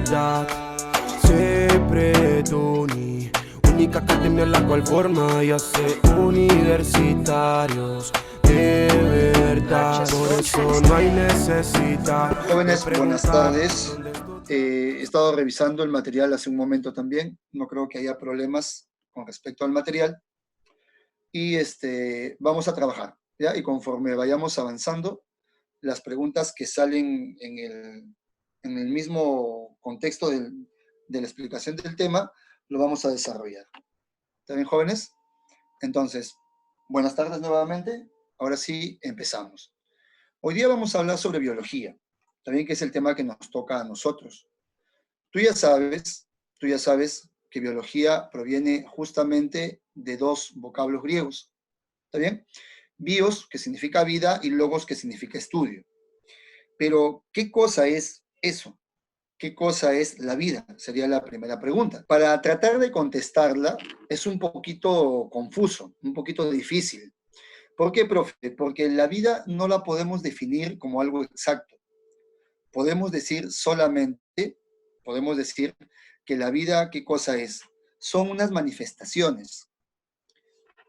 verdad. Siempre tú ni única academia en la cual forma y hace universitarios de verdad. Por eso no hay necesidad. Jóvenes, buenas tardes. He estado revisando el material hace un momento también. No creo que haya problemas con respecto al material. Y vamos a trabajar, ¿ya? Y conforme vayamos avanzando, las preguntas que salen en el mismo contexto de la explicación del tema, lo vamos a desarrollar. ¿Está bien, jóvenes? Entonces, buenas tardes nuevamente. Ahora sí, empezamos. Hoy día vamos a hablar sobre biología, también que es el tema que nos toca a nosotros. Tú ya sabes que biología proviene justamente de dos vocablos griegos, ¿está bien? Bios, que significa vida, y logos, que significa estudio. Pero, ¿qué cosa es eso? ¿Qué cosa es la vida? Sería la primera pregunta. Para tratar de contestarla es un poquito confuso, un poquito difícil. ¿Por qué, profe? Porque la vida no la podemos definir como algo exacto. Podemos decir que la vida, ¿qué cosa es? Son unas manifestaciones,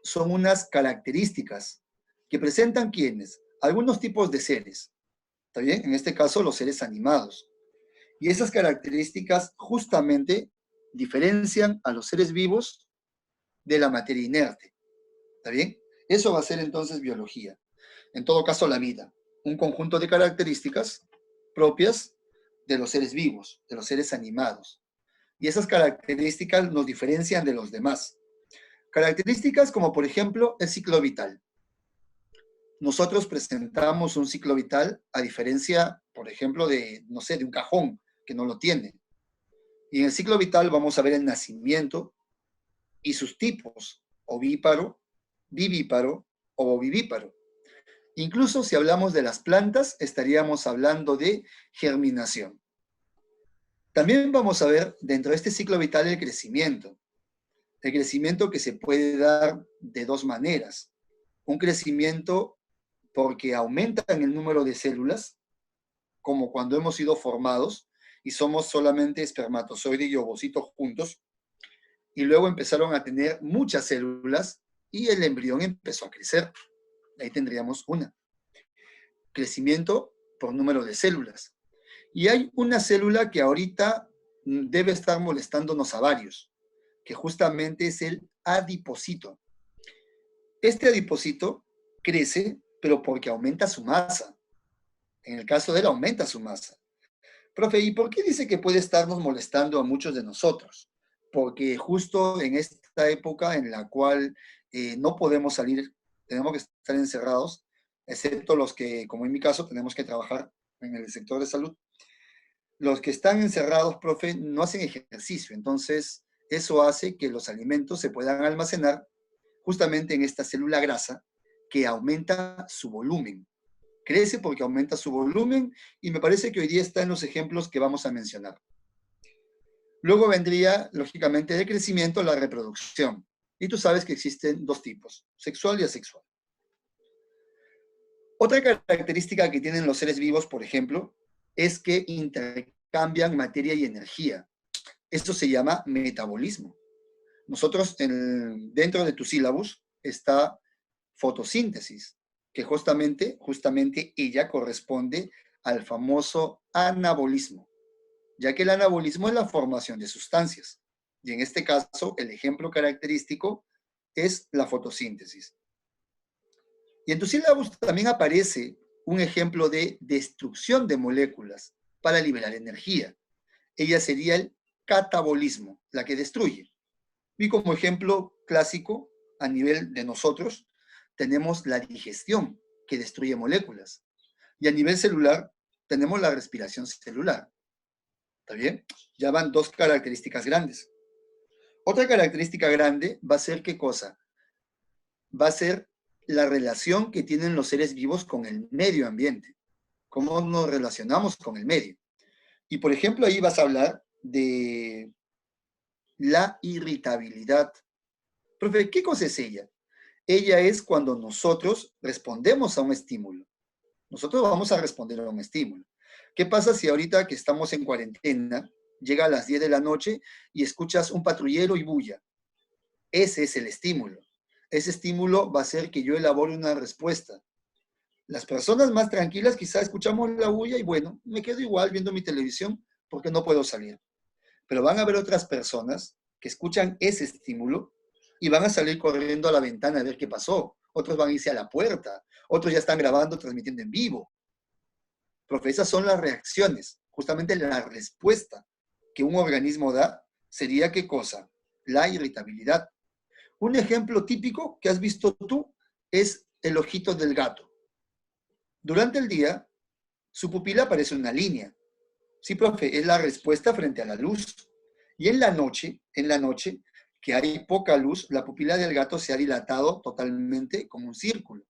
son unas características que presentan ¿quiénes? Algunos tipos de seres, ¿está bien? En este caso, los seres animados. Y esas características justamente diferencian a los seres vivos de la materia inerte, ¿está bien? Eso va a ser entonces biología. En todo caso, la vida, un conjunto de características propias de los seres vivos, de los seres animados. Y esas características nos diferencian de los demás. Características como, por ejemplo, el ciclo vital. Nosotros presentamos un ciclo vital a diferencia, por ejemplo, de, no sé, de un cajón que no lo tiene. Y en el ciclo vital vamos a ver el nacimiento y sus tipos, ovíparo, vivíparo o ovivíparo. Incluso si hablamos de las plantas, estaríamos hablando de germinación. También vamos a ver dentro de este ciclo vital el crecimiento que se puede dar de dos maneras. Un crecimiento porque aumentan el número de células, como cuando hemos sido formados y somos solamente espermatozoide y ovocito juntos, y luego empezaron a tener muchas células y el embrión empezó a crecer. Ahí tendríamos una. Crecimiento por número de células. Y hay una célula que ahorita debe estar molestándonos a varios, que justamente es el adipocito. Este adipocito crece, pero porque aumenta su masa. En el caso de él, aumenta su masa. Profe, ¿y por qué dice que puede estarnos molestando a muchos de nosotros? Porque justo en esta época en la cual no podemos salir, tenemos que estar encerrados, excepto los que, como en mi caso, tenemos que trabajar en el sector de salud. Los que están encerrados, profe, no hacen ejercicio, entonces eso hace que los alimentos se puedan almacenar justamente en esta célula grasa que aumenta su volumen. Crece porque aumenta su volumen y me parece que hoy día está en los ejemplos que vamos a mencionar. Luego vendría, lógicamente, de crecimiento la reproducción. Y tú sabes que existen dos tipos, sexual y asexual. Otra característica que tienen los seres vivos, por ejemplo, es que intercambian materia y energía. Esto se llama metabolismo. Nosotros, dentro de tu sílabus, está fotosíntesis, que justamente ella corresponde al famoso anabolismo, ya que el anabolismo es la formación de sustancias. Y en este caso, el ejemplo característico es la fotosíntesis. Y en tu sílabus también aparece un ejemplo de destrucción de moléculas para liberar energía. Ella sería el catabolismo, la que destruye. Y como ejemplo clásico, a nivel de nosotros, tenemos la digestión, que destruye moléculas. Y a nivel celular, tenemos la respiración celular. ¿Está bien? Ya van dos características grandes. Otra característica grande va a ser, ¿qué cosa? Va a ser la relación que tienen los seres vivos con el medio ambiente. Cómo nos relacionamos con el medio. Y, por ejemplo, ahí vas a hablar de la irritabilidad. Profe, ¿qué cosa es ella? Ella es cuando nosotros respondemos a un estímulo. Nosotros vamos a responder a un estímulo. ¿Qué pasa si ahorita que estamos en cuarentena llega a las 10 de la noche y escuchas un patrullero y bulla. Ese es el estímulo. Ese estímulo va a hacer que yo elabore una respuesta. Las personas más tranquilas quizá escuchamos la bulla y bueno, me quedo igual viendo mi televisión porque no puedo salir. Pero van a haber otras personas que escuchan ese estímulo y van a salir corriendo a la ventana a ver qué pasó. Otros van a irse a la puerta. Otros ya están grabando, transmitiendo en vivo. Profe, esas son las reacciones. Justamente la respuesta que un organismo da sería ¿qué cosa? La irritabilidad. Un ejemplo típico que has visto tú es el ojito del gato. Durante el día, su pupila parece una línea. Sí, profe, es la respuesta frente a la luz. Y en la noche, que hay poca luz, la pupila del gato se ha dilatado totalmente como un círculo.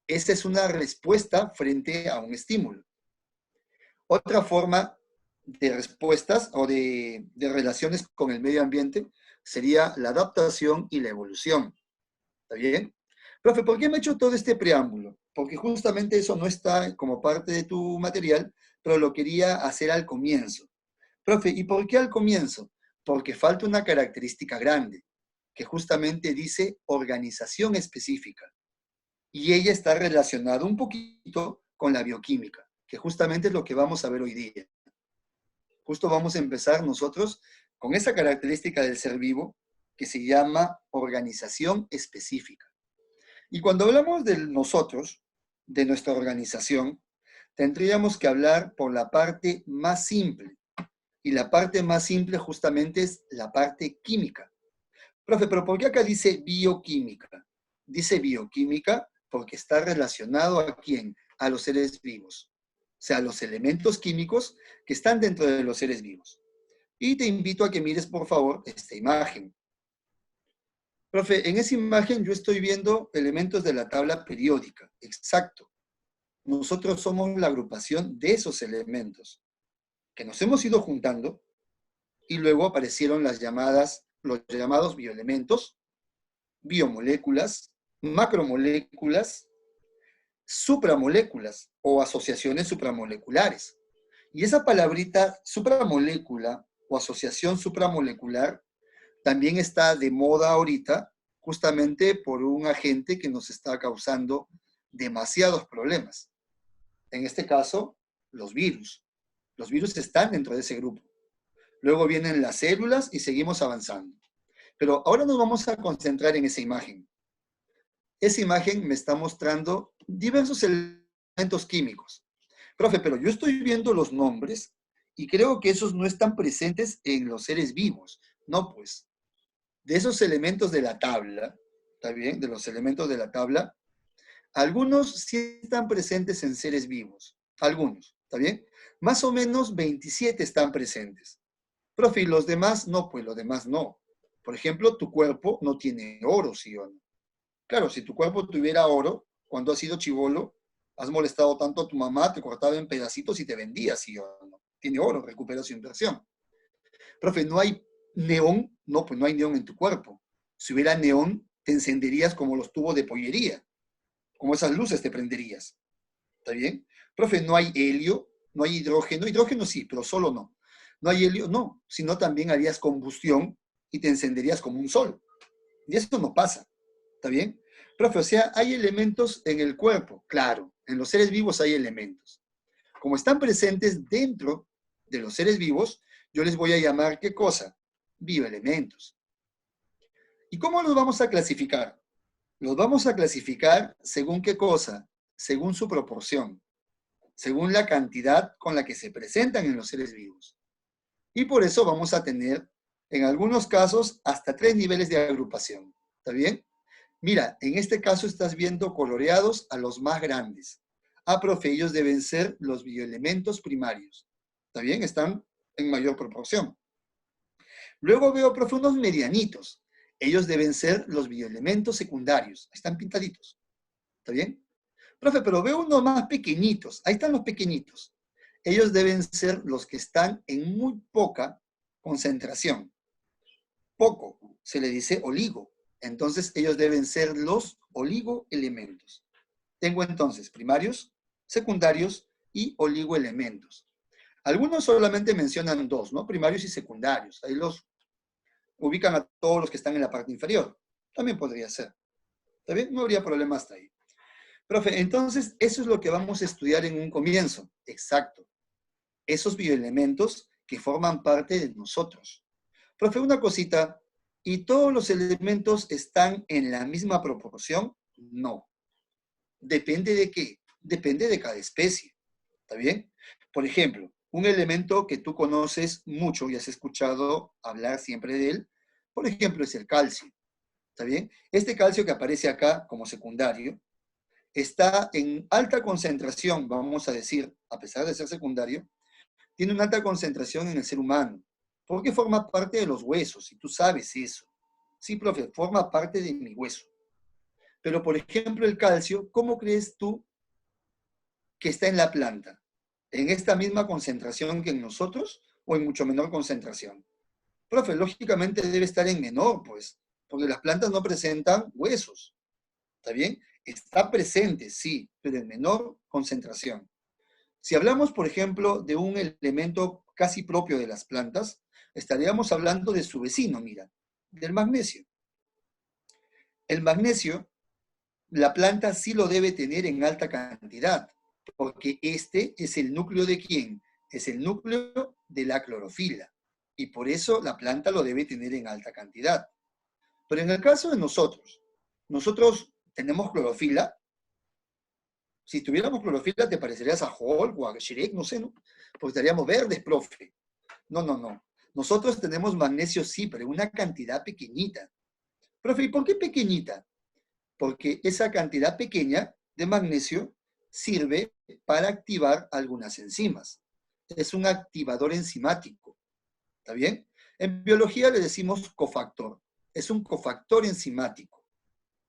Esa es una respuesta frente a un estímulo. Otra forma de respuestas o de relaciones con el medio ambiente sería la adaptación y la evolución. ¿Está bien? Profe, ¿por qué me he hecho todo este preámbulo? Porque justamente eso no está como parte de tu material, pero lo quería hacer al comienzo. Profe, ¿y por qué al comienzo? Porque falta una característica grande, que justamente dice organización específica. Y ella está relacionada un poquito con la bioquímica, que justamente es lo que vamos a ver hoy día. Justo vamos a empezar nosotros con esa característica del ser vivo que se llama organización específica. Y cuando hablamos de nosotros, de nuestra organización, tendríamos que hablar por la parte más simple. Y la parte más simple justamente es la parte química. Profe, pero ¿por qué acá dice bioquímica? Dice bioquímica porque está relacionado ¿a quién? A los seres vivos. O sea, a los elementos químicos que están dentro de los seres vivos. Y te invito a que mires, por favor, esta imagen. Profe, en esa imagen yo estoy viendo elementos de la tabla periódica. Exacto. Nosotros somos la agrupación de esos elementos que nos hemos ido juntando y luego aparecieron los llamados bioelementos, biomoléculas, macromoléculas, supramoléculas o asociaciones supramoleculares. Y esa palabrita supramolécula o asociación supramolecular también está de moda ahorita justamente por un agente que nos está causando demasiados problemas. En este caso, los virus. Los virus están dentro de ese grupo. Luego vienen las células y seguimos avanzando. Pero ahora nos vamos a concentrar en esa imagen. Esa imagen me está mostrando diversos elementos químicos. Profe, pero yo estoy viendo los nombres y creo que esos no están presentes en los seres vivos. No, pues, de esos elementos de la tabla, ¿está bien? De los elementos de la tabla, algunos sí están presentes en seres vivos. Algunos, ¿está bien? Más o menos 27 están presentes. Profe, ¿y los demás? No, pues los demás no. Por ejemplo, tu cuerpo no tiene oro, ¿sí o no? Claro, si tu cuerpo tuviera oro, cuando has sido chibolo, has molestado tanto a tu mamá, te cortaba en pedacitos y te vendía, ¿sí o no? Tiene oro, recupera su inversión. Profe, ¿no hay neón? No, pues no hay neón en tu cuerpo. Si hubiera neón, te encenderías como los tubos de pollería. Como esas luces te prenderías. ¿Está bien? Profe, ¿no hay helio? ¿No hay hidrógeno? Hidrógeno sí, pero solo no. ¿No hay helio? No, sino también harías combustión y te encenderías como un sol. Y esto no pasa. ¿Está bien? Profe, o sea, hay elementos en el cuerpo. Claro, en los seres vivos hay elementos. Como están presentes dentro de los seres vivos, yo les voy a llamar, ¿qué cosa? Bioelementos. ¿Y cómo los vamos a clasificar? Los vamos a clasificar según qué cosa? Según su proporción, según la cantidad con la que se presentan en los seres vivos. Y por eso vamos a tener, en algunos casos, hasta 3 niveles de agrupación. ¿Está bien? Mira, en este caso estás viendo coloreados a los más grandes. Ah, profe, ellos deben ser los bioelementos primarios. ¿Está bien? Están en mayor proporción. Luego veo, profe, unos medianitos. Ellos deben ser los bioelementos secundarios. Ahí están pintaditos. ¿Está bien? Profe, pero veo unos más pequeñitos. Ahí están los pequeñitos. Ellos deben ser los que están en muy poca concentración. Poco, se le dice oligo. Entonces, ellos deben ser los oligoelementos. Tengo entonces primarios, secundarios y oligoelementos. Algunos solamente mencionan dos, ¿no? Primarios y secundarios. Ahí los ubican a todos los que están en la parte inferior. También podría ser. ¿Está bien? No habría problema hasta ahí. Profe, entonces, eso es lo que vamos a estudiar en un comienzo. Exacto. Esos bioelementos que forman parte de nosotros. Profe, una cosita. ¿Y todos los elementos están en la misma proporción? No. ¿Depende de qué? Depende de cada especie. ¿Está bien? Por ejemplo, un elemento que tú conoces mucho y has escuchado hablar siempre de él, por ejemplo, es el calcio. ¿Está bien? Este calcio que aparece acá como secundario está en alta concentración, vamos a decir, a pesar de ser secundario, tiene una alta concentración en el ser humano, porque forma parte de los huesos, y tú sabes eso. Sí, profe, forma parte de mi hueso. Pero, por ejemplo, el calcio, ¿cómo crees tú que está en la planta? ¿En esta misma concentración que en nosotros o en mucho menor concentración? Profe, lógicamente debe estar en menor, pues, porque las plantas no presentan huesos. ¿Está bien? Está presente, sí, pero en menor concentración. Si hablamos, por ejemplo, de un elemento casi propio de las plantas, estaríamos hablando de su vecino, mira, del magnesio. El magnesio, la planta sí lo debe tener en alta cantidad, porque este es el núcleo de ¿quién? Es el núcleo de la clorofila, y por eso la planta lo debe tener en alta cantidad. Pero en el caso de nosotros tenemos clorofila. Si tuviéramos clorofila, te parecerías a Hulk o a Shrek, no sé, ¿no? Porque estaríamos verdes, profe. No, no, no. Nosotros tenemos magnesio sí, pero en una cantidad pequeñita. Profe, ¿y por qué pequeñita? Porque esa cantidad pequeña de magnesio sirve para activar algunas enzimas. Es un activador enzimático. ¿Está bien? En biología le decimos cofactor. Es un cofactor enzimático.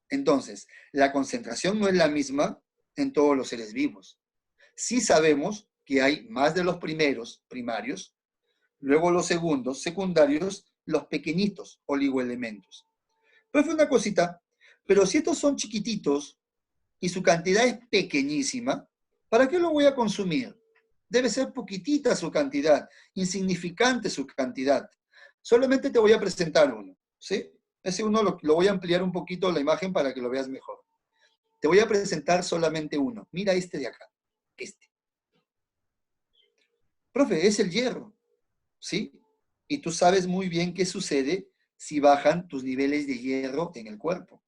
Entonces, la concentración no es la misma en todos los seres vivos. Sí sabemos que hay más de los primeros, primarios, luego los segundos, secundarios, los pequeñitos oligoelementos. Pero fue una cosita, pero si estos son chiquititos y su cantidad es pequeñísima, ¿para qué lo voy a consumir? Debe ser poquitita su cantidad, insignificante su cantidad. Solamente te voy a presentar uno, ¿sí? Ese uno lo voy a ampliar un poquito la imagen para que lo veas mejor. Te voy a presentar solamente uno. Mira este de acá, este. Profe, es el hierro, ¿sí? Y tú sabes muy bien qué sucede si bajan tus niveles de hierro en el cuerpo.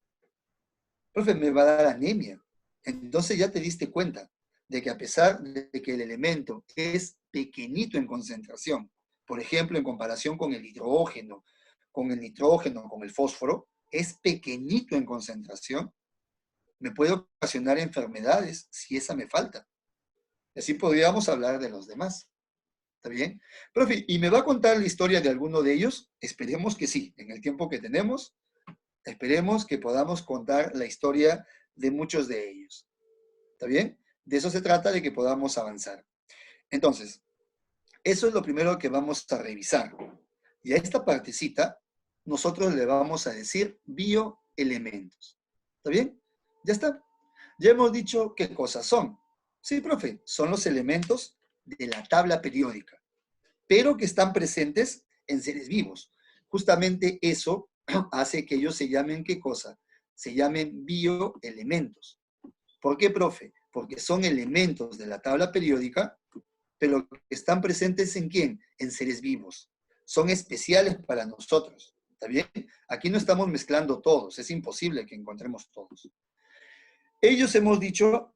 Profe, me va a dar anemia. Entonces ya te diste cuenta de que a pesar de que el elemento es pequeñito en concentración, por ejemplo, en comparación con el hidrógeno, con el nitrógeno, con el fósforo, es pequeñito en concentración, me puede ocasionar enfermedades si esa me falta. Así podríamos hablar de los demás. ¿Está bien? Profe, ¿y me va a contar la historia de alguno de ellos? Esperemos que sí, en el tiempo que tenemos, esperemos que podamos contar la historia de muchos de ellos. ¿Está bien? De eso se trata, de que podamos avanzar. Entonces, eso es lo primero que vamos a revisar. Y a esta partecita, nosotros le vamos a decir bioelementos. ¿Está bien? Ya está. Ya hemos dicho qué cosas son. Sí, profe, son los elementos de la tabla periódica, pero que están presentes en seres vivos. Justamente eso hace que ellos se llamen, ¿qué cosa? Se llamen bioelementos. ¿Por qué, profe? Porque son elementos de la tabla periódica, pero que están presentes ¿en quién? En seres vivos. Son especiales para nosotros. ¿Está bien? Aquí no estamos mezclando todos, es imposible que encontremos todos. Ellos hemos dicho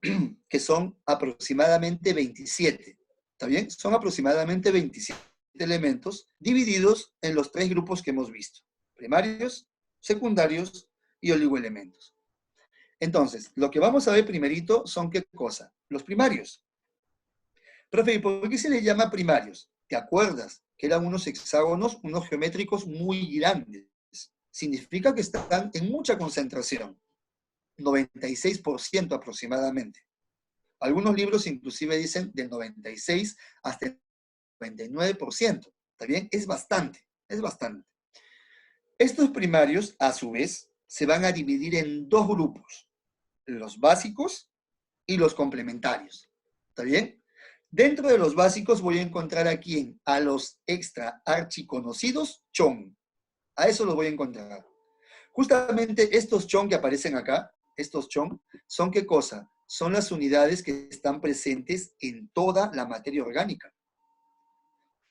que son aproximadamente 27. ¿Está bien? Son aproximadamente 27 elementos divididos en los tres grupos que hemos visto. Primarios, secundarios y oligoelementos. Entonces, lo que vamos a ver primerito son ¿qué cosa? Los primarios. Profe, ¿y por qué se les llama primarios? ¿Te acuerdas que eran unos hexágonos, unos geométricos muy grandes? Significa que están en mucha concentración, 96% aproximadamente. Algunos libros inclusive dicen del 96 hasta el 99%. ¿Está bien? Es bastante, es bastante. Estos primarios, a su vez, se van a dividir en dos grupos, los básicos y los complementarios. ¿Está bien? Dentro de los básicos voy a encontrar a quién, a los extra archiconocidos chon. A eso los voy a encontrar. Justamente estos chon que aparecen acá, estos chon, ¿son qué cosa? Son las unidades que están presentes en toda la materia orgánica.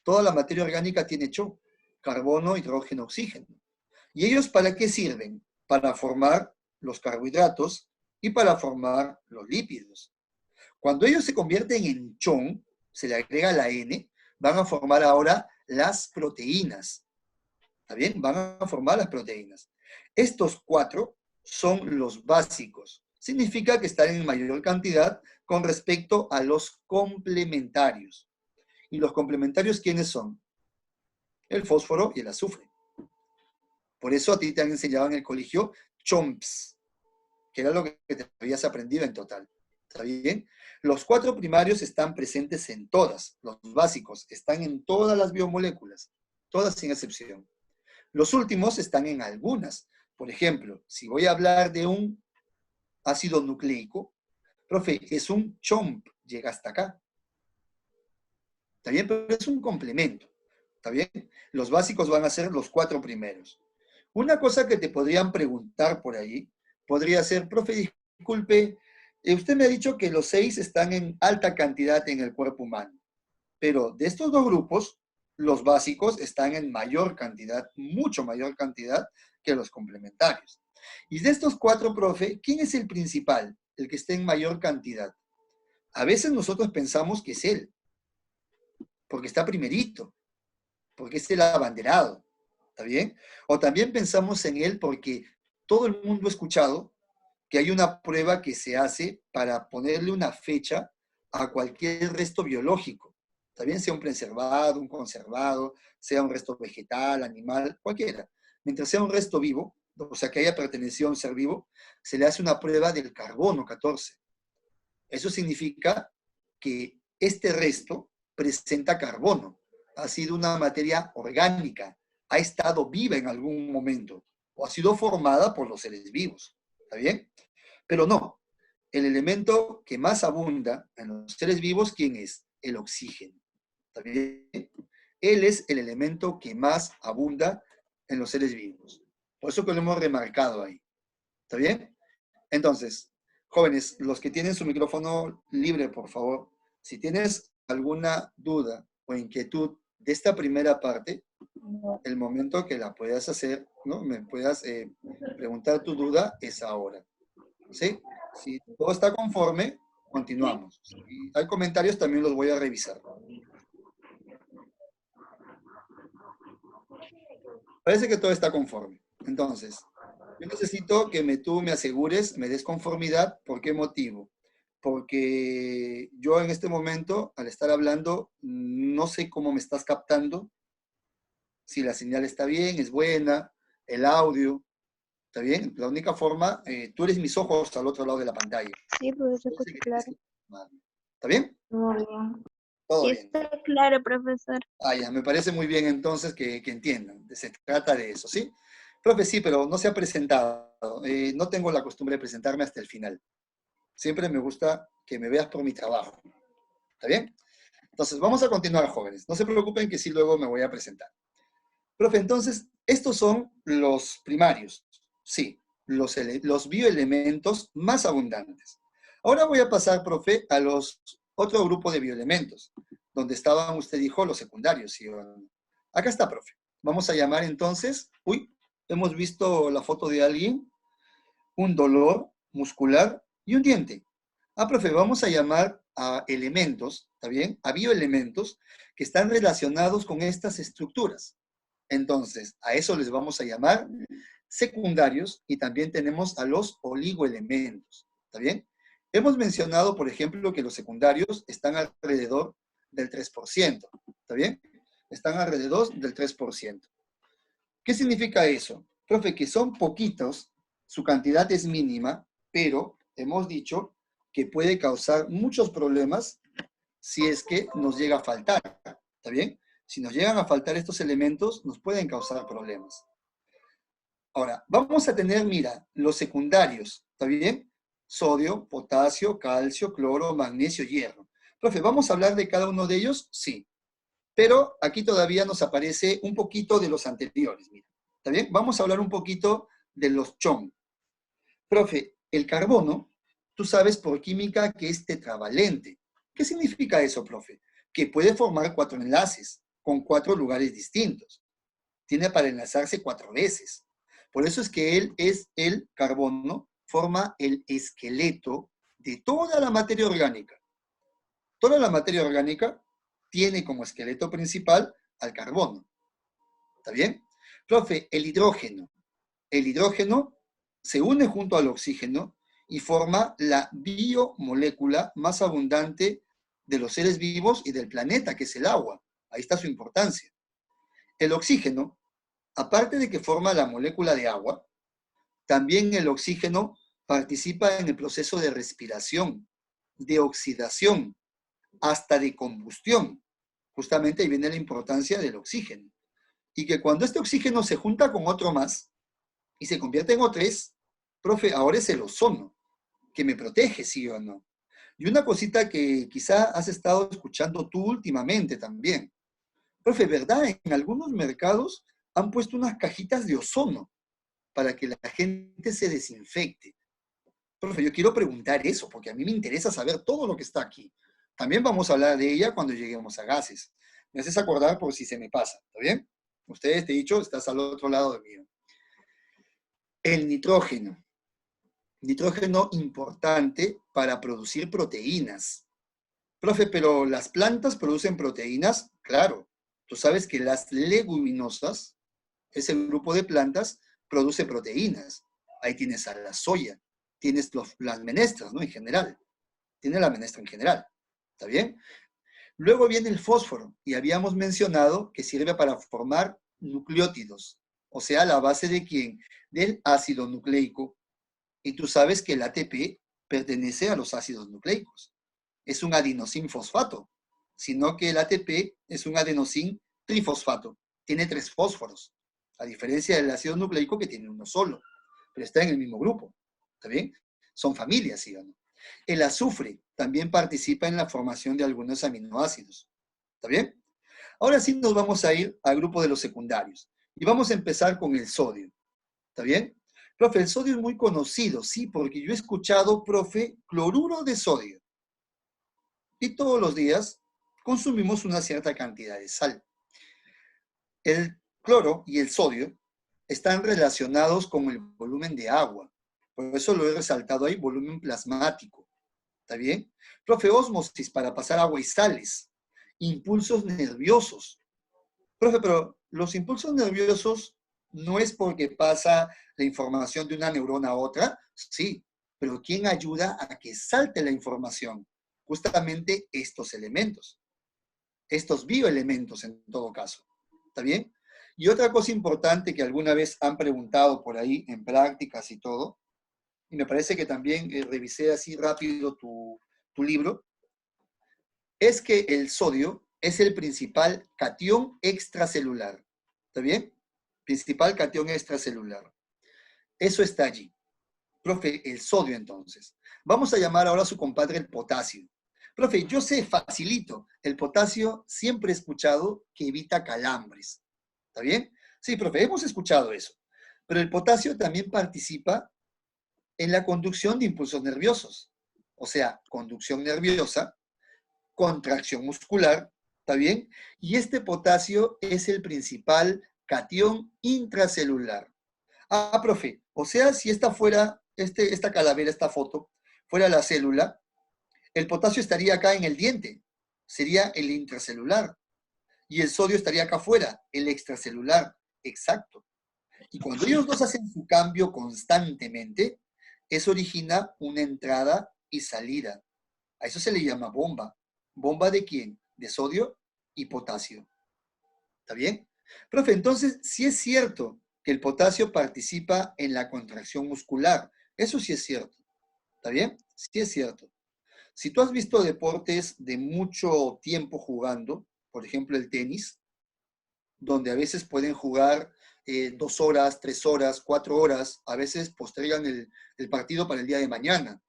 Toda la materia orgánica tiene chon, carbono, hidrógeno, oxígeno. ¿Y ellos para qué sirven? Para formar los carbohidratos y para formar los lípidos. Cuando ellos se convierten en chon, se le agrega la N, van a formar ahora las proteínas. ¿Está bien? Van a formar las proteínas. Estos 4 son los básicos. Significa que están en mayor cantidad con respecto a los complementarios. ¿Y los complementarios quiénes son? El fósforo y el azufre. Por eso a ti te han enseñado en el colegio CHOMPS, que era lo que te habías aprendido en total. ¿Está bien? Los 4 primarios están presentes en todas. Los básicos están en todas las biomoléculas, todas sin excepción. Los últimos están en algunas. Por ejemplo, si voy a hablar de un ácido nucleico, profe, es un CHOMP, llega hasta acá. ¿Está bien? Pero es un complemento. ¿Está bien? Los básicos van a ser los 4 primeros. Una cosa que te podrían preguntar por ahí, podría ser, profe, disculpe, usted me ha dicho que los 6 están en alta cantidad en el cuerpo humano, pero de estos 2 grupos, los básicos están en mayor cantidad, mucho mayor cantidad que los complementarios. Y de estos 4, profe, ¿quién es el principal, el que esté en mayor cantidad? A veces nosotros pensamos que es él, porque está primerito, porque es el abanderado, ¿está bien? O también pensamos en él porque todo el mundo ha escuchado que hay una prueba que se hace para ponerle una fecha a cualquier resto biológico. Está bien, sea un preservado, un conservado, sea un resto vegetal, animal, cualquiera. Mientras sea un resto vivo, o sea, que haya pertenecido a un ser vivo, se le hace una prueba del carbono 14. Eso significa que este resto presenta carbono, ha sido una materia orgánica, ha estado viva en algún momento, o ha sido formada por los seres vivos. ¿Está bien? Pero no, el elemento que más abunda en los seres vivos, ¿quién es? El oxígeno. ¿Está bien? Él es el elemento que más abunda en los seres vivos. Por eso que lo hemos remarcado ahí. ¿Está bien? Entonces, jóvenes, los que tienen su micrófono libre, por favor, si tienes alguna duda o inquietud de esta primera parte, el momento que la puedas hacer, ¿no? Me puedas preguntar tu duda es ahora. ¿Sí? Si todo está conforme, continuamos. Si hay comentarios, también los voy a revisar. Parece que todo está conforme. Entonces, yo necesito que tú me asegures, me des conformidad. ¿Por qué motivo? Porque yo en este momento, al estar hablando, no sé cómo me estás captando, si la señal está bien, es buena, el audio, ¿está bien? La única forma, tú eres mis ojos al otro lado de la pantalla. Sí, profesor, escucho claro. ¿Está bien? Muy bien. Todo Sí, bien. está claro, profesor. Ah, ya, me parece muy bien entonces que entiendan. Se trata de eso, ¿sí? Profe, sí, pero no se ha presentado. No tengo la costumbre de presentarme hasta el final. Siempre me gusta que me veas por mi trabajo. ¿Está bien? Entonces, vamos a continuar, jóvenes. No se preocupen que sí luego me voy a presentar. Profe, entonces, estos son los primarios. Sí, los bioelementos más abundantes. Ahora voy a pasar, profe, a los otro grupo de bioelementos, donde estaban, usted dijo, los secundarios, ¿sí o no? Acá está, profe. Vamos a llamar entonces, hemos visto la foto de alguien, un dolor muscular y un diente. Profe, vamos a llamar a elementos, ¿está bien? A bioelementos que están relacionados con estas estructuras. Entonces, a eso les vamos a llamar secundarios y también tenemos a los oligoelementos, ¿está bien? Hemos mencionado, por ejemplo, que los secundarios están alrededor del 3%, ¿está bien? Están alrededor del 3%. ¿Qué significa eso? Profe, que son poquitos, su cantidad es mínima, pero hemos dicho que puede causar muchos problemas si es que nos llega a faltar, ¿está bien? Si nos llegan a faltar estos elementos, nos pueden causar problemas. Ahora, vamos a tener, mira, los secundarios, ¿está bien? Sodio, potasio, calcio, cloro, magnesio, hierro. Profe, ¿vamos a hablar de cada uno de ellos? Sí. Pero aquí todavía nos aparece un poquito de los anteriores. Mira. ¿Está bien? Vamos a hablar un poquito de los CHON. Profe, el carbono, tú sabes por química que es tetravalente. ¿Qué significa eso, profe? Que puede formar 4 enlaces con 4 lugares distintos. Tiene para enlazarse 4 veces. Por eso es que el carbono, forma el esqueleto de toda la materia orgánica. Toda la materia orgánica tiene como esqueleto principal al carbono. ¿Está bien? Profe, el hidrógeno. El hidrógeno se une junto al oxígeno y forma la biomolécula más abundante de los seres vivos y del planeta, que es el agua. Ahí está su importancia. El oxígeno, aparte de que forma la molécula de agua, también el oxígeno participa en el proceso de respiración, de oxidación, hasta de combustión. Justamente ahí viene la importancia del oxígeno. Y que cuando este oxígeno se junta con otro más y se convierte en O3, profe, ahora es el ozono, que me protege, ¿sí o no? Y una cosita que quizá has estado escuchando tú últimamente también. Profe, ¿verdad? En algunos mercados han puesto unas cajitas de ozono para que la gente se desinfecte. Profe, yo quiero preguntar eso, porque a mí me interesa saber todo lo que está aquí. También vamos a hablar de ella cuando lleguemos a gases. Me haces acordar por si se me pasa, ¿está bien? Ustedes, te he dicho, estás al otro lado del mío. El nitrógeno. Nitrógeno importante para producir proteínas. Profe, ¿pero las plantas producen proteínas? Claro. Tú sabes que las leguminosas, ese grupo de plantas, produce proteínas. Ahí tienes a la soya, tienes las menestras, ¿no? En general. Tienes la menestra en general. ¿Está bien? Luego viene el fósforo, y habíamos mencionado que sirve para formar nucleótidos, o sea, la base de ¿quién? Del ácido nucleico. Y tú sabes que el ATP pertenece a los ácidos nucleicos. Es un adenosin fosfato, sino que el ATP es un adenosin trifosfato. Tiene 3 fósforos, a diferencia del ácido nucleico que tiene uno solo, pero está en el mismo grupo. ¿Está bien? Son familias, ¿sí o no? El azufre también participa en la formación de algunos aminoácidos. ¿Está bien? Ahora sí nos vamos a ir al grupo de los secundarios. Y vamos a empezar con el sodio. ¿Está bien? Profe, el sodio es muy conocido, sí, porque yo he escuchado, profe, cloruro de sodio. Y todos los días consumimos una cierta cantidad de sal. El cloro y el sodio están relacionados con el volumen de agua. Por eso lo he resaltado ahí, volumen plasmático. ¿Está bien? Profe, ósmosis para pasar agua y sales. Impulsos nerviosos. Profe, pero los impulsos nerviosos no es porque pasa la información de una neurona a otra, sí, pero ¿quién ayuda a que salte la información? Justamente estos elementos, estos bioelementos en todo caso. ¿Está bien? Y otra cosa importante que alguna vez han preguntado por ahí en prácticas y todo, y me parece que también revisé así rápido tu libro, es que el sodio es el principal catión extracelular. ¿Está bien? Principal catión extracelular. Eso está allí. Profe, el sodio entonces. Vamos a llamar ahora a su compadre el potasio. Profe, yo sé facilito, el potasio siempre he escuchado que evita calambres. ¿Está bien? Sí, profe, hemos escuchado eso. Pero el potasio también participa en la conducción de impulsos nerviosos. O sea, conducción nerviosa, contracción muscular, ¿está bien? Y este potasio es el principal catión intracelular. Ah, profe, o sea, si esta fuera, esta calavera, esta foto, fuera la célula, el potasio estaría acá en el diente, sería el intracelular, y el sodio estaría acá afuera, el extracelular, exacto. Y cuando ellos dos hacen su cambio constantemente, eso origina una entrada y salida. A eso se le llama bomba. ¿Bomba de quién? De sodio y potasio. ¿Está bien? Profe, entonces, sí es cierto que el potasio participa en la contracción muscular. Eso sí es cierto. ¿Está bien? Sí es cierto. Si tú has visto deportes de mucho tiempo jugando, por ejemplo el tenis, donde a veces pueden jugar 2 horas, 3 horas, 4 horas, a veces postergan el partido para el día de mañana.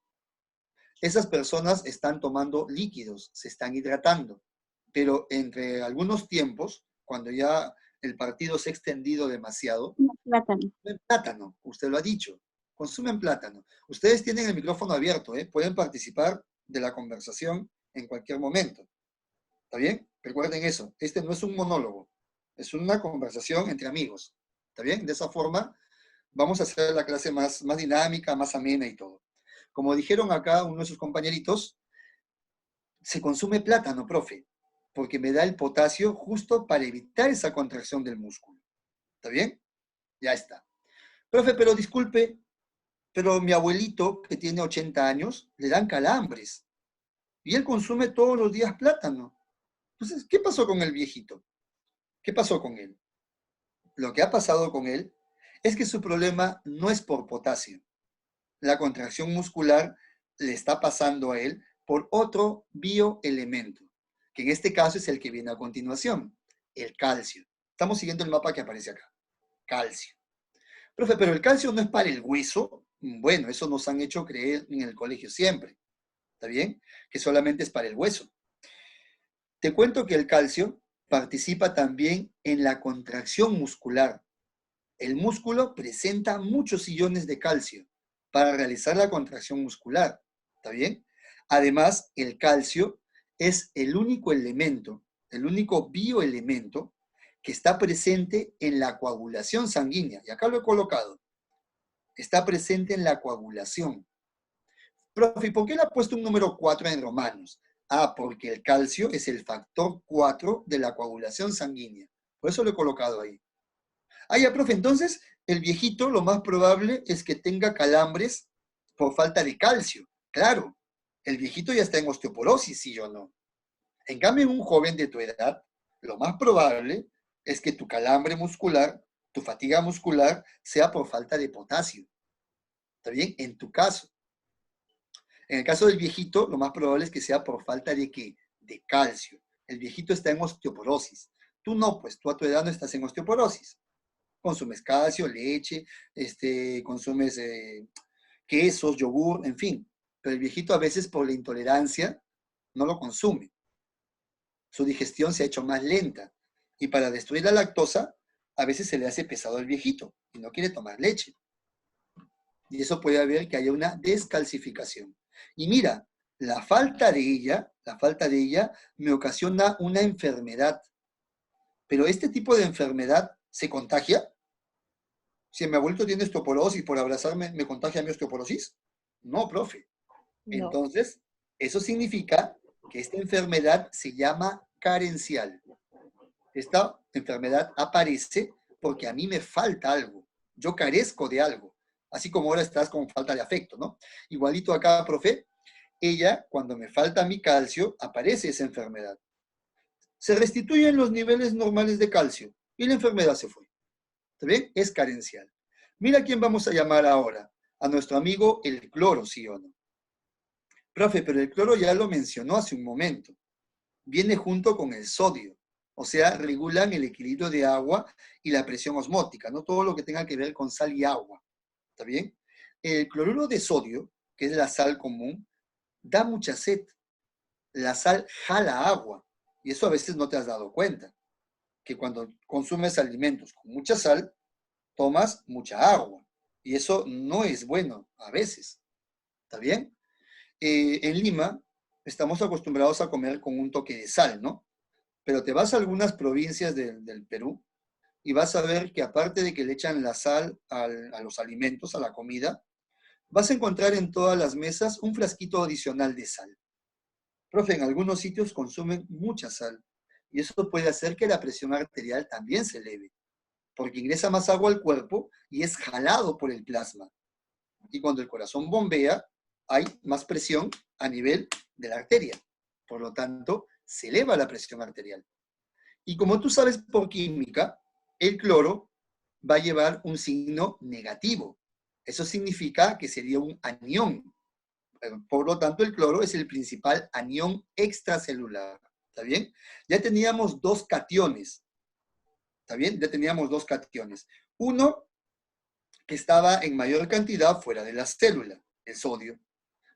Esas personas están tomando líquidos, se están hidratando, pero entre algunos tiempos, cuando ya el partido se ha extendido demasiado, Plátano. consumen plátano, usted lo ha dicho, consumen plátano. Ustedes tienen el micrófono abierto, pueden participar de la conversación en cualquier momento. ¿Está bien? Recuerden eso, este no es un monólogo, es una conversación entre amigos. ¿Está bien? De esa forma vamos a hacer la clase más dinámica, más amena y todo. Como dijeron acá uno de sus compañeritos, se consume plátano, profe, porque me da el potasio justo para evitar esa contracción del músculo. ¿Está bien? Ya está. Profe, pero disculpe, pero mi abuelito, que tiene 80 años, le dan calambres. Y él consume todos los días plátano. Entonces, ¿qué pasó con el viejito? ¿Qué pasó con él? Lo que ha pasado con él es que su problema no es por potasio. La contracción muscular le está pasando a él por otro bioelemento, que en este caso es el que viene a continuación, el calcio. Estamos siguiendo el mapa que aparece acá. Calcio. Profe, pero el calcio no es para el hueso. Bueno, eso nos han hecho creer en el colegio siempre. ¿Está bien? Que solamente es para el hueso. Te cuento que el calcio participa también en la contracción muscular. El músculo presenta muchos iones de calcio para realizar la contracción muscular. ¿Está bien? Además, el calcio es el único elemento, el único bioelemento que está presente en la coagulación sanguínea. Y acá lo he colocado. Está presente en la coagulación. Profe, ¿por qué le ha puesto un número 4 en romanos? Ah, porque el calcio es el factor 4 de la coagulación sanguínea. Por eso lo he colocado ahí. Ah, ya, profe, entonces el viejito lo más probable es que tenga calambres por falta de calcio. Claro, el viejito ya está en osteoporosis, sí o no. En cambio, en un joven de tu edad, lo más probable es que tu calambre muscular, tu fatiga muscular, sea por falta de potasio. ¿Está bien? En tu caso. En el caso del viejito, lo más probable es que sea por falta de ¿qué? De calcio. El viejito está en osteoporosis. Tú no, pues tú a tu edad no estás en osteoporosis. Consumes calcio, leche, consumes quesos, yogur, en fin. Pero el viejito a veces por la intolerancia no lo consume. Su digestión se ha hecho más lenta. Y para destruir la lactosa, a veces se le hace pesado al viejito y no quiere tomar leche. Y eso puede haber que haya una descalcificación. Y mira, la falta de ella me ocasiona una enfermedad. Pero este tipo de enfermedad se contagia. Si mi abuelito tiene osteoporosis, por abrazarme, ¿me contagia mi osteoporosis? No, profe. No. Entonces, eso significa que esta enfermedad se llama carencial. Esta enfermedad aparece porque a mí me falta algo. Yo carezco de algo. Así como ahora estás con falta de afecto, ¿no? Igualito acá, profe, ella, cuando me falta mi calcio, aparece esa enfermedad. Se restituyen los niveles normales de calcio y la enfermedad se fue. ¿Está bien? Es carencial. Mira a quién vamos a llamar ahora. A nuestro amigo el cloro, ¿sí o no? Profe, pero el cloro ya lo mencionó hace un momento. Viene junto con el sodio. O sea, regulan el equilibrio de agua y la presión osmótica, no todo lo que tenga que ver con sal y agua. ¿Está bien? El cloruro de sodio, que es la sal común, da mucha sed. La sal jala agua. Y eso a veces no te has dado cuenta. Que cuando consumes alimentos con mucha sal, tomas mucha agua. Y eso no es bueno a veces. ¿Está bien? En Lima estamos acostumbrados a comer con un toque de sal, ¿no? Pero te vas a algunas provincias del Perú y vas a ver que aparte de que le echan la sal a los alimentos, a la comida, vas a encontrar en todas las mesas un frasquito adicional de sal. Profe, en algunos sitios consumen mucha sal y eso puede hacer que la presión arterial también se eleve, porque ingresa más agua al cuerpo y es jalado por el plasma. Y cuando el corazón bombea, hay más presión a nivel de la arteria. Por lo tanto, se eleva la presión arterial. Y como tú sabes por química, el cloro va a llevar un signo negativo. Eso significa que sería un anión. Por lo tanto, el cloro es el principal anión extracelular. ¿Está bien? Ya teníamos dos cationes. ¿Está bien? Ya teníamos dos cationes. Uno que estaba en mayor cantidad fuera de la célula, el sodio.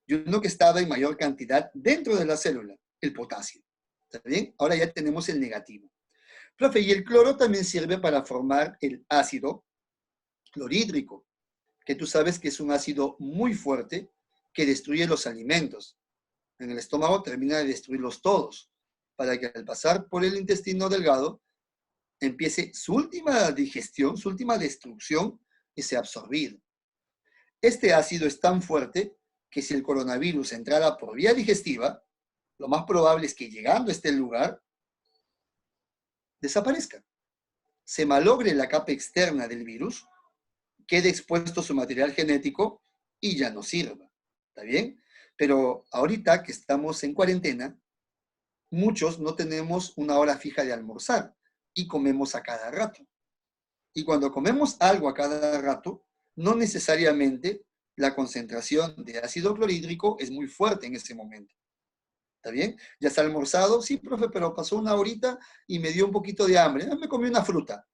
y uno que estaba en mayor cantidad dentro de la célula, el potasio. ¿Está bien? Ahora ya tenemos el negativo. Profe, y el cloro también sirve para formar el ácido clorhídrico, que tú sabes que es un ácido muy fuerte que destruye los alimentos. En el estómago termina de destruirlos todos, para que al pasar por el intestino delgado empiece su última digestión, su última destrucción y sea absorbido. Este ácido es tan fuerte que si el coronavirus entrara por vía digestiva, lo más probable es que llegando a este lugar, desaparezca. Se malogre la capa externa del virus, quede expuesto su material genético y ya no sirva. ¿Está bien? Pero ahorita que estamos en cuarentena, muchos no tenemos una hora fija de almorzar y comemos a cada rato. Y cuando comemos algo a cada rato, no necesariamente la concentración de ácido clorhídrico es muy fuerte en ese momento. ¿Está bien? ¿Ya está almorzado? Sí, profe, pero pasó una horita y me dio un poquito de hambre. Me comí una fruta.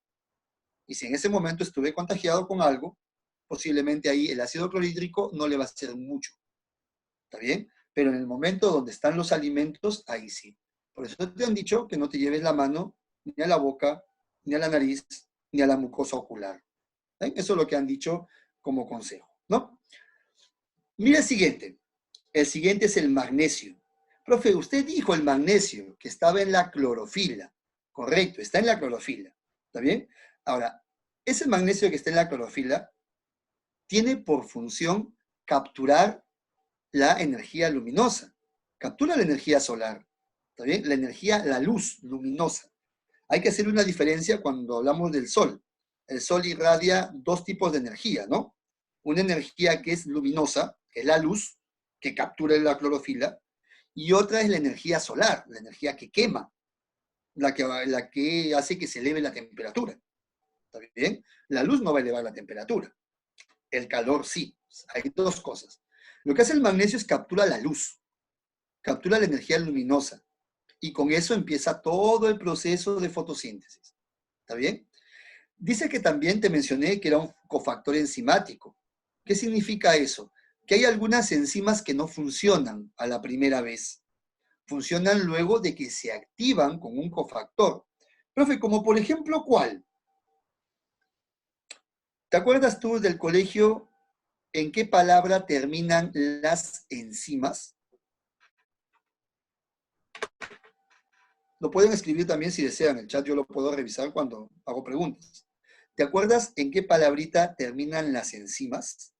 Y si en ese momento estuve contagiado con algo, posiblemente ahí el ácido clorhídrico no le va a hacer mucho. ¿Está bien? Pero en el momento donde están los alimentos, ahí sí. Por eso te han dicho que no te lleves la mano ni a la boca, ni a la nariz, ni a la mucosa ocular. ¿Ven? Eso es lo que han dicho como consejo, ¿no? Mira el siguiente. El siguiente es el magnesio. Profe, usted dijo el magnesio, que estaba en la clorofila. Correcto, está en la clorofila. ¿Está bien? Ahora, ese magnesio que está en la clorofila tiene por función capturar la energía luminosa. Captura la energía solar. ¿Está bien? La energía, la luz luminosa. Hay que hacer una diferencia cuando hablamos del sol. El sol irradia dos tipos de energía, ¿no? Una energía que es luminosa, que es la luz, que captura la clorofila, y otra es la energía solar, la energía que quema, la que hace que se eleve la temperatura. ¿Está bien? La luz no va a elevar la temperatura. El calor sí. Hay dos cosas. Lo que hace el magnesio es captura la luz, captura la energía luminosa, y con eso empieza todo el proceso de fotosíntesis. ¿Está bien? Dice que también te mencioné que era un cofactor enzimático. ¿Qué significa eso? Que hay algunas enzimas que no funcionan a la primera vez. Funcionan luego de que se activan con un cofactor. Profe, como por ejemplo, ¿cuál? ¿Te acuerdas tú del colegio en qué palabra terminan las enzimas? Lo pueden escribir también si desean. El chat yo lo puedo revisar cuando hago preguntas. ¿Te acuerdas en qué palabrita terminan las enzimas?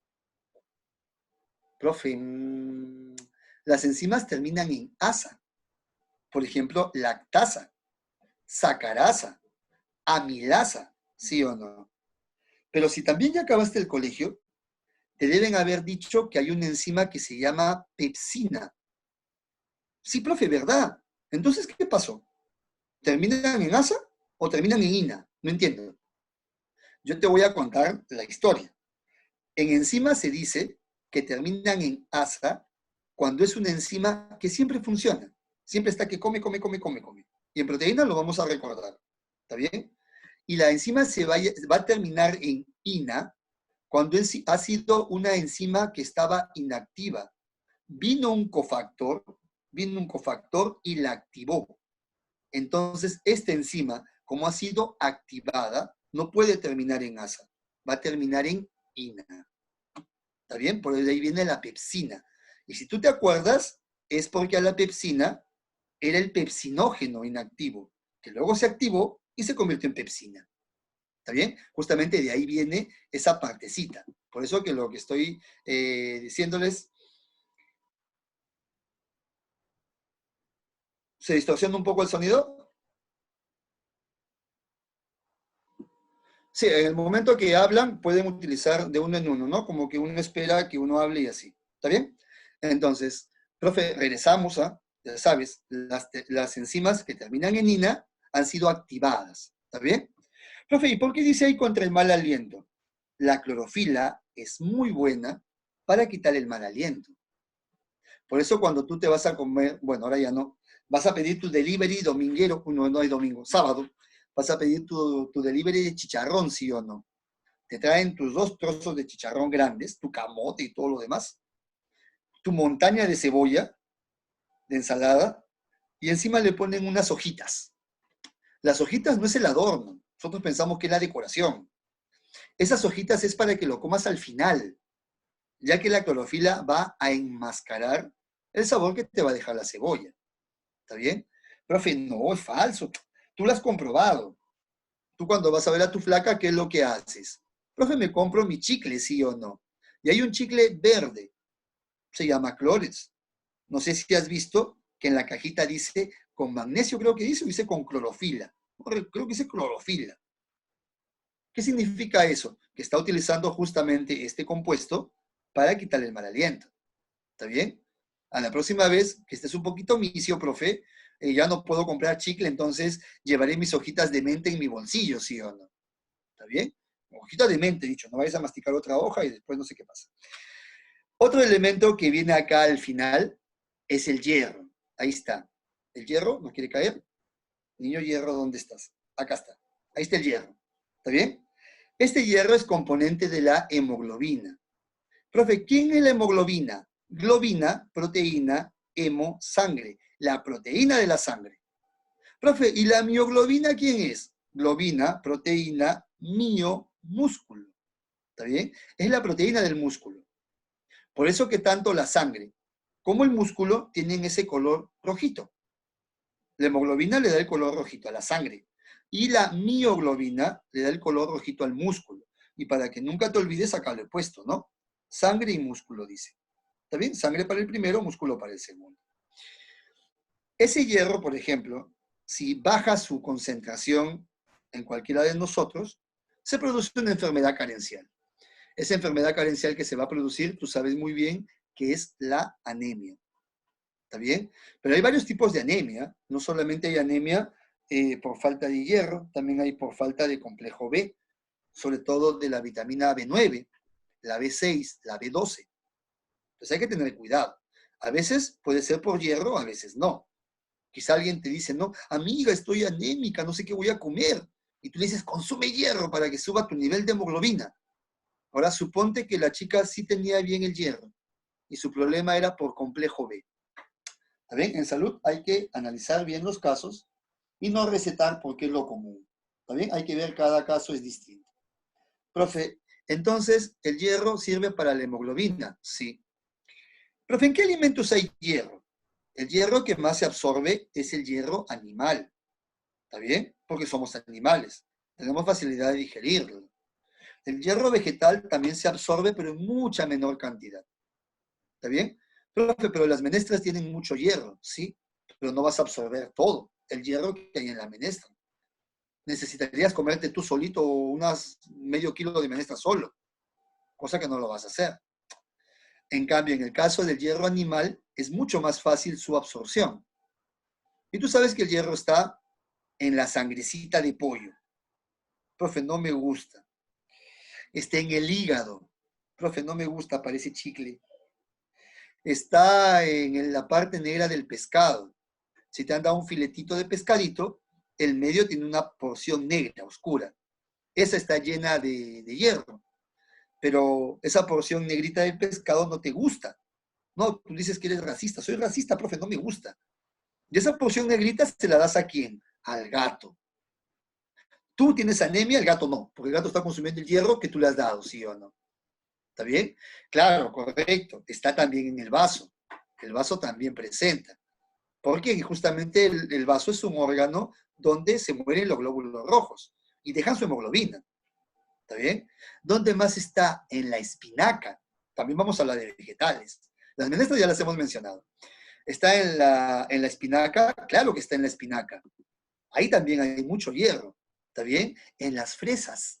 Profe, las enzimas terminan en asa. Por ejemplo, lactasa, sacarasa, amilasa, ¿sí o no? Pero si también ya acabaste el colegio, te deben haber dicho que hay una enzima que se llama pepsina. Sí, profe, ¿verdad? Entonces, ¿qué pasó? ¿Terminan en asa o terminan en ina? No entiendo. Yo te voy a contar la historia. En enzima se dice que terminan en asa cuando es una enzima que siempre funciona. Siempre está que come. Y en proteína lo vamos a recordar. ¿Está bien? Y la enzima va a terminar en ina cuando ha sido una enzima que estaba inactiva. Vino un cofactor y la activó. Entonces, esta enzima, como ha sido activada, no puede terminar en asa. Va a terminar en ina. ¿Está bien? Por ahí viene la pepsina. Y si tú te acuerdas, es porque a la pepsina era el pepsinógeno inactivo, que luego se activó y se convirtió en pepsina. ¿Está bien? Justamente de ahí viene esa partecita. Por eso que lo que estoy diciéndoles, ¿se distorsiona un poco el sonido? Sí, en el momento que hablan pueden utilizar de uno en uno, ¿no? Como que uno espera que uno hable y así. ¿Está bien? Entonces, profe, regresamos a, ya sabes, las enzimas que terminan en ina han sido activadas. ¿Está bien? Profe, ¿y por qué dice ahí contra el mal aliento? La clorofila es muy buena para quitar el mal aliento. Por eso cuando tú te vas a comer, bueno, ahora ya no, vas a pedir tu delivery dominguero, no hay domingo, sábado, vas a pedir tu delivery de chicharrón, ¿sí o no? Te traen tus 2 trozos de chicharrón grandes, tu camote y todo lo demás. tu montaña de cebolla, de ensalada, y encima le ponen unas hojitas. Las hojitas no es el adorno. Nosotros pensamos que es la decoración. Esas hojitas es para que lo comas al final, ya que la clorofila va a enmascarar el sabor que te va a dejar la cebolla. ¿Está bien? Profe, no, es falso. Tú lo has comprobado. Tú cuando vas a ver a tu flaca, ¿qué es lo que haces? Profe, me compro mi chicle, ¿sí o no? Y hay un chicle verde, se llama Clores. No sé si has visto que en la cajita dice con magnesio, creo que dice, o dice con clorofila. Creo que dice clorofila. ¿Qué significa eso? Que está utilizando justamente este compuesto para quitarle el mal aliento. ¿Está bien? A la próxima vez que estés un poquito misio, profe, ya no puedo comprar chicle, entonces llevaré mis hojitas de menta en mi bolsillo, ¿sí o no? ¿Está bien? Hojita de menta, he dicho, no vayas a masticar otra hoja y después no sé qué pasa. Otro elemento que viene acá al final es el hierro. Ahí está. ¿El hierro no quiere caer? Niño hierro, ¿dónde estás? Acá está. Ahí está el hierro. ¿Está bien? Este hierro es componente de la hemoglobina. Profe, ¿quién es la hemoglobina? Globina, proteína, hemo, sangre. La proteína de la sangre. Profe, ¿y la mioglobina quién es? Globina, proteína, mio, músculo. ¿Está bien? Es la proteína del músculo. Por eso que tanto la sangre como el músculo tienen ese color rojito. La hemoglobina le da el color rojito a la sangre y la mioglobina le da el color rojito al músculo. Y para que nunca te olvides, acá lo he puesto, ¿no? Sangre y músculo, dice. ¿Está bien? Sangre para el primero, músculo para el segundo. Ese hierro, por ejemplo, si baja su concentración en cualquiera de nosotros, se produce una enfermedad carencial. Esa enfermedad carencial que se va a producir, tú sabes muy bien que es la anemia. ¿Está bien? Pero hay varios tipos de anemia. No solamente hay anemia por falta de hierro, también hay por falta de complejo B, sobre todo de la vitamina B9, la B6, la B12. Entonces hay que tener cuidado. A veces puede ser por hierro, a veces no. Quizá alguien te dice, no, amiga, estoy anémica, no sé qué voy a comer. Y tú le dices, consume hierro para que suba tu nivel de hemoglobina. Ahora, suponte que la chica sí tenía bien el hierro y su problema era por complejo B. ¿Está bien? En salud hay que analizar bien los casos y no recetar porque es lo común. ¿Está bien? Hay que ver cada caso es distinto. Profe, entonces, ¿el hierro sirve para la hemoglobina? Sí. Profe, ¿en qué alimentos hay hierro? El hierro que más se absorbe es el hierro animal. ¿Está bien? Porque somos animales. Tenemos facilidad de digerirlo. El hierro vegetal también se absorbe, pero en mucha menor cantidad. ¿Está bien? Profe, pero las menestras tienen mucho hierro, ¿sí? Pero no vas a absorber todo el hierro que hay en la menestra. Necesitarías comerte tú solito unas medio kilo de menestra solo, cosa que no lo vas a hacer. En cambio, en el caso del hierro animal, es mucho más fácil su absorción. Y tú sabes que el hierro está en la sangrecita de pollo. Profe, no me gusta. Está en el hígado. Profe, no me gusta, parece chicle. Está en la parte negra del pescado. Si te han dado un filetito de pescadito, el medio tiene una porción negra, oscura. Esa está llena de hierro. Pero esa porción negrita del pescado no te gusta. No, tú dices que eres racista. Soy racista, profe, no me gusta. Y esa porción negrita se la das ¿a quién? Al gato. Tú tienes anemia, el gato no, porque el gato está consumiendo el hierro que tú le has dado, ¿sí o no? ¿Está bien? Claro, correcto. Está también en el vaso. El vaso también presenta. Porque justamente el vaso es un órgano donde se mueren los glóbulos rojos y dejan su hemoglobina. ¿Está bien? ¿Dónde más está? En la espinaca. También vamos a hablar de vegetales. Las menestras ya las hemos mencionado. Está en la espinaca, claro que está en la espinaca. Ahí también hay mucho hierro. ¿Está bien? En las fresas.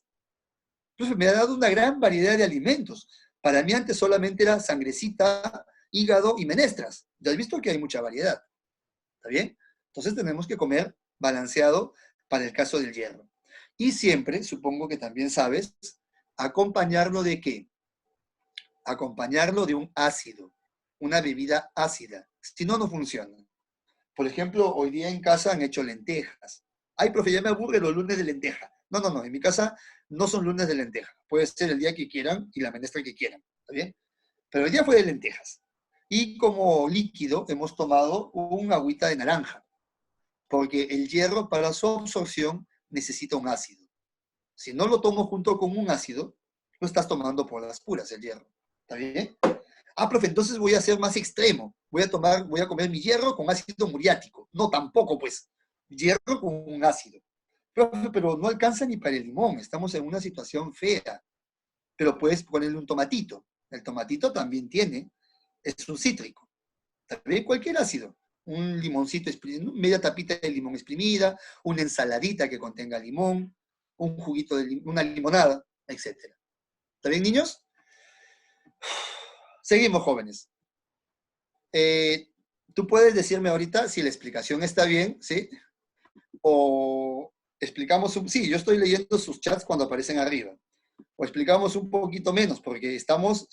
Entonces me ha dado una gran variedad de alimentos. Para mí antes solamente era sangrecita, hígado y menestras. Ya has visto que hay mucha variedad. ¿Está bien? Entonces tenemos que comer balanceado para el caso del hierro. Y siempre, supongo que también sabes, acompañarlo de ¿qué? Acompañarlo de un ácido, una bebida ácida. Si no, no funciona. Por ejemplo, hoy día en casa han hecho lentejas. Ay, profe, ya me aburre los lunes de lenteja. No, no, no. En mi casa no son lunes de lenteja. Puede ser el día que quieran y la menestra que quieran. ¿Está bien? Pero el día fue de lentejas. Y como líquido hemos tomado un agüita de naranja, porque el hierro para su absorción necesita un ácido. Si no lo tomo junto con un ácido, lo estás tomando por las puras, el hierro. ¿Está bien? Ah, profe, entonces voy a ser más extremo. Voy a comer mi hierro con ácido muriático. No, tampoco, pues. Hierro con un ácido. Profe, pero no alcanza ni para el limón. Estamos en una situación fea. Pero puedes ponerle un tomatito. El tomatito también es un cítrico. También cualquier ácido. Un limoncito, media tapita de limón exprimida, una ensaladita que contenga limón, un juguito de una limonada, etc. ¿Está bien, niños? Seguimos, jóvenes. Tú puedes decirme ahorita si la explicación está bien, ¿sí? O explicamos, sí, yo estoy leyendo sus chats cuando aparecen arriba. O explicamos un poquito menos, porque estoy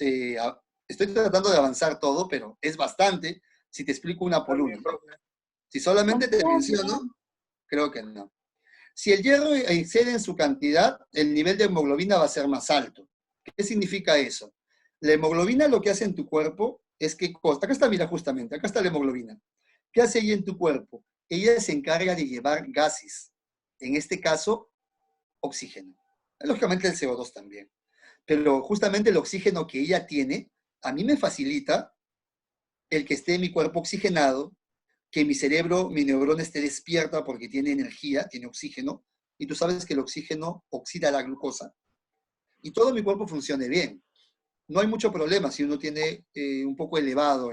tratando de avanzar todo, pero es bastante si te explico una por una. Si solamente te menciono, creo que no. Si el hierro excede en su cantidad, el nivel de hemoglobina va a ser más alto. ¿Qué significa eso? La hemoglobina lo que hace en tu cuerpo es que, acá está, mira, justamente, acá está la hemoglobina. ¿Qué hace ella en tu cuerpo? Ella se encarga de llevar gases, en este caso, oxígeno. Lógicamente el CO2 también. Pero justamente el oxígeno que ella tiene, a mí me facilita el que esté mi cuerpo oxigenado, que mi cerebro, mi neurona esté despierta porque tiene energía, tiene oxígeno, y tú sabes que el oxígeno oxida la glucosa, y todo mi cuerpo funcione bien. No hay mucho problema si uno tiene un poco elevado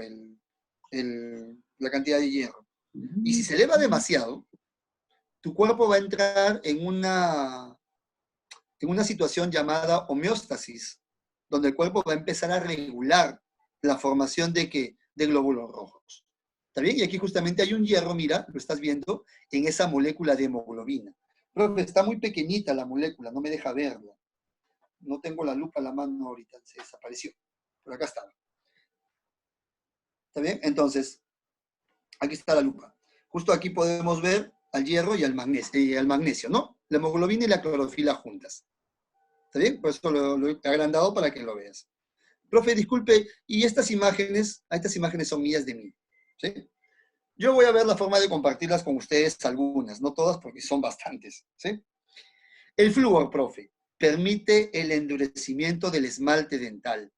la cantidad de hierro. Y si se eleva demasiado, tu cuerpo va a entrar en una situación llamada homeostasis, donde el cuerpo va a empezar a regular la formación de glóbulos rojos. ¿Está bien? Y aquí justamente hay un hierro, mira, lo estás viendo, en esa molécula de hemoglobina. Profe, está muy pequeñita la molécula, no me deja verla. No tengo la lupa a la mano ahorita, se desapareció. Pero acá está. ¿Está bien? Entonces, aquí está la lupa. Justo aquí podemos ver al hierro y al magnesio, ¿no? La hemoglobina y la clorofila juntas. ¿Está bien? Por eso lo he agrandado para que lo veas. Profe, disculpe, y estas imágenes son mías de mí, ¿sí? Yo voy a ver la forma de compartirlas con ustedes, algunas, no todas porque son bastantes, ¿sí? El flúor, profe, permite el endurecimiento del esmalte dental.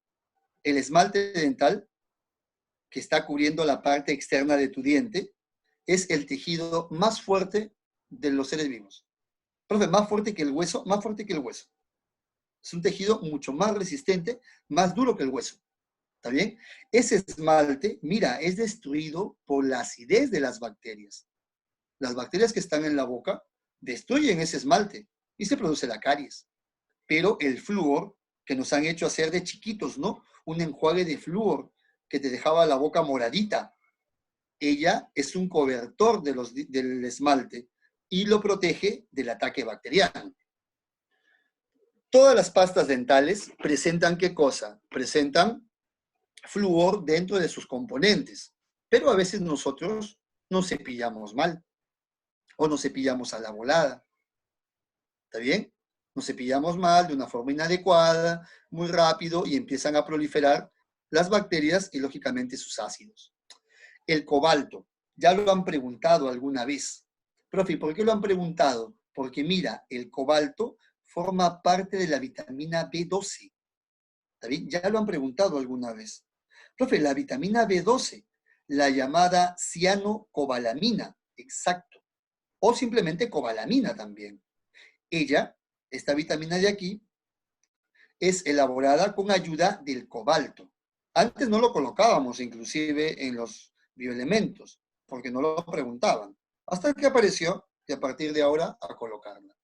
El esmalte dental, que está cubriendo la parte externa de tu diente, es el tejido más fuerte de los seres vivos. Profe, más fuerte que el hueso, más fuerte que el hueso. Es un tejido mucho más resistente, más duro que el hueso. ¿Está bien? Ese esmalte, mira, es destruido por la acidez de las bacterias. Las bacterias que están en la boca destruyen ese esmalte y se produce la caries. Pero el flúor, que nos han hecho hacer de chiquitos, ¿no? Un enjuague de flúor que te dejaba la boca moradita. Ella es un cobertor del esmalte y lo protege del ataque bacteriano. Todas las pastas dentales presentan ¿qué cosa? Presentan flúor dentro de sus componentes, pero a veces nosotros nos cepillamos mal o nos cepillamos a la volada. ¿Está bien? Nos cepillamos mal, de una forma inadecuada, muy rápido, y empiezan a proliferar las bacterias y lógicamente sus ácidos. El cobalto, ya lo han preguntado alguna vez. Profe, ¿por qué lo han preguntado? Porque mira, el cobalto forma parte de la vitamina B12. ¿Está bien? Ya lo han preguntado alguna vez. Profe, la vitamina B12, la llamada cianocobalamina, exacto. O simplemente cobalamina también. Ella, esta vitamina de aquí, es elaborada con ayuda del cobalto. Antes no lo colocábamos inclusive en los bioelementos, porque no lo preguntaban. Hasta que apareció, y a partir de ahora, a colocarla.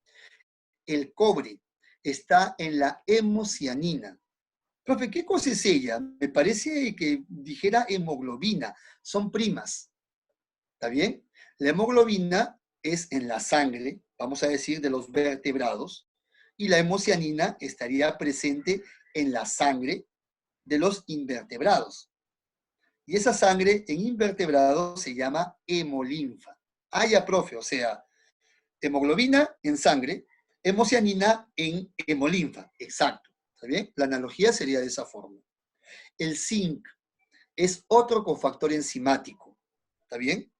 El cobre está en la hemocianina. Profe, ¿qué cosa es ella? Me parece que dijera hemoglobina. Son primas. ¿Está bien? La hemoglobina es en la sangre, vamos a decir, de los vertebrados, y la hemocianina estaría presente en la sangre de los invertebrados. Y esa sangre en invertebrados se llama hemolinfa. Ah, ya, profe, o sea, hemoglobina en sangre, hemocianina en hemolinfa. Exacto. ¿Está bien? La analogía sería de esa forma. El zinc es otro cofactor enzimático. ¿Está bien?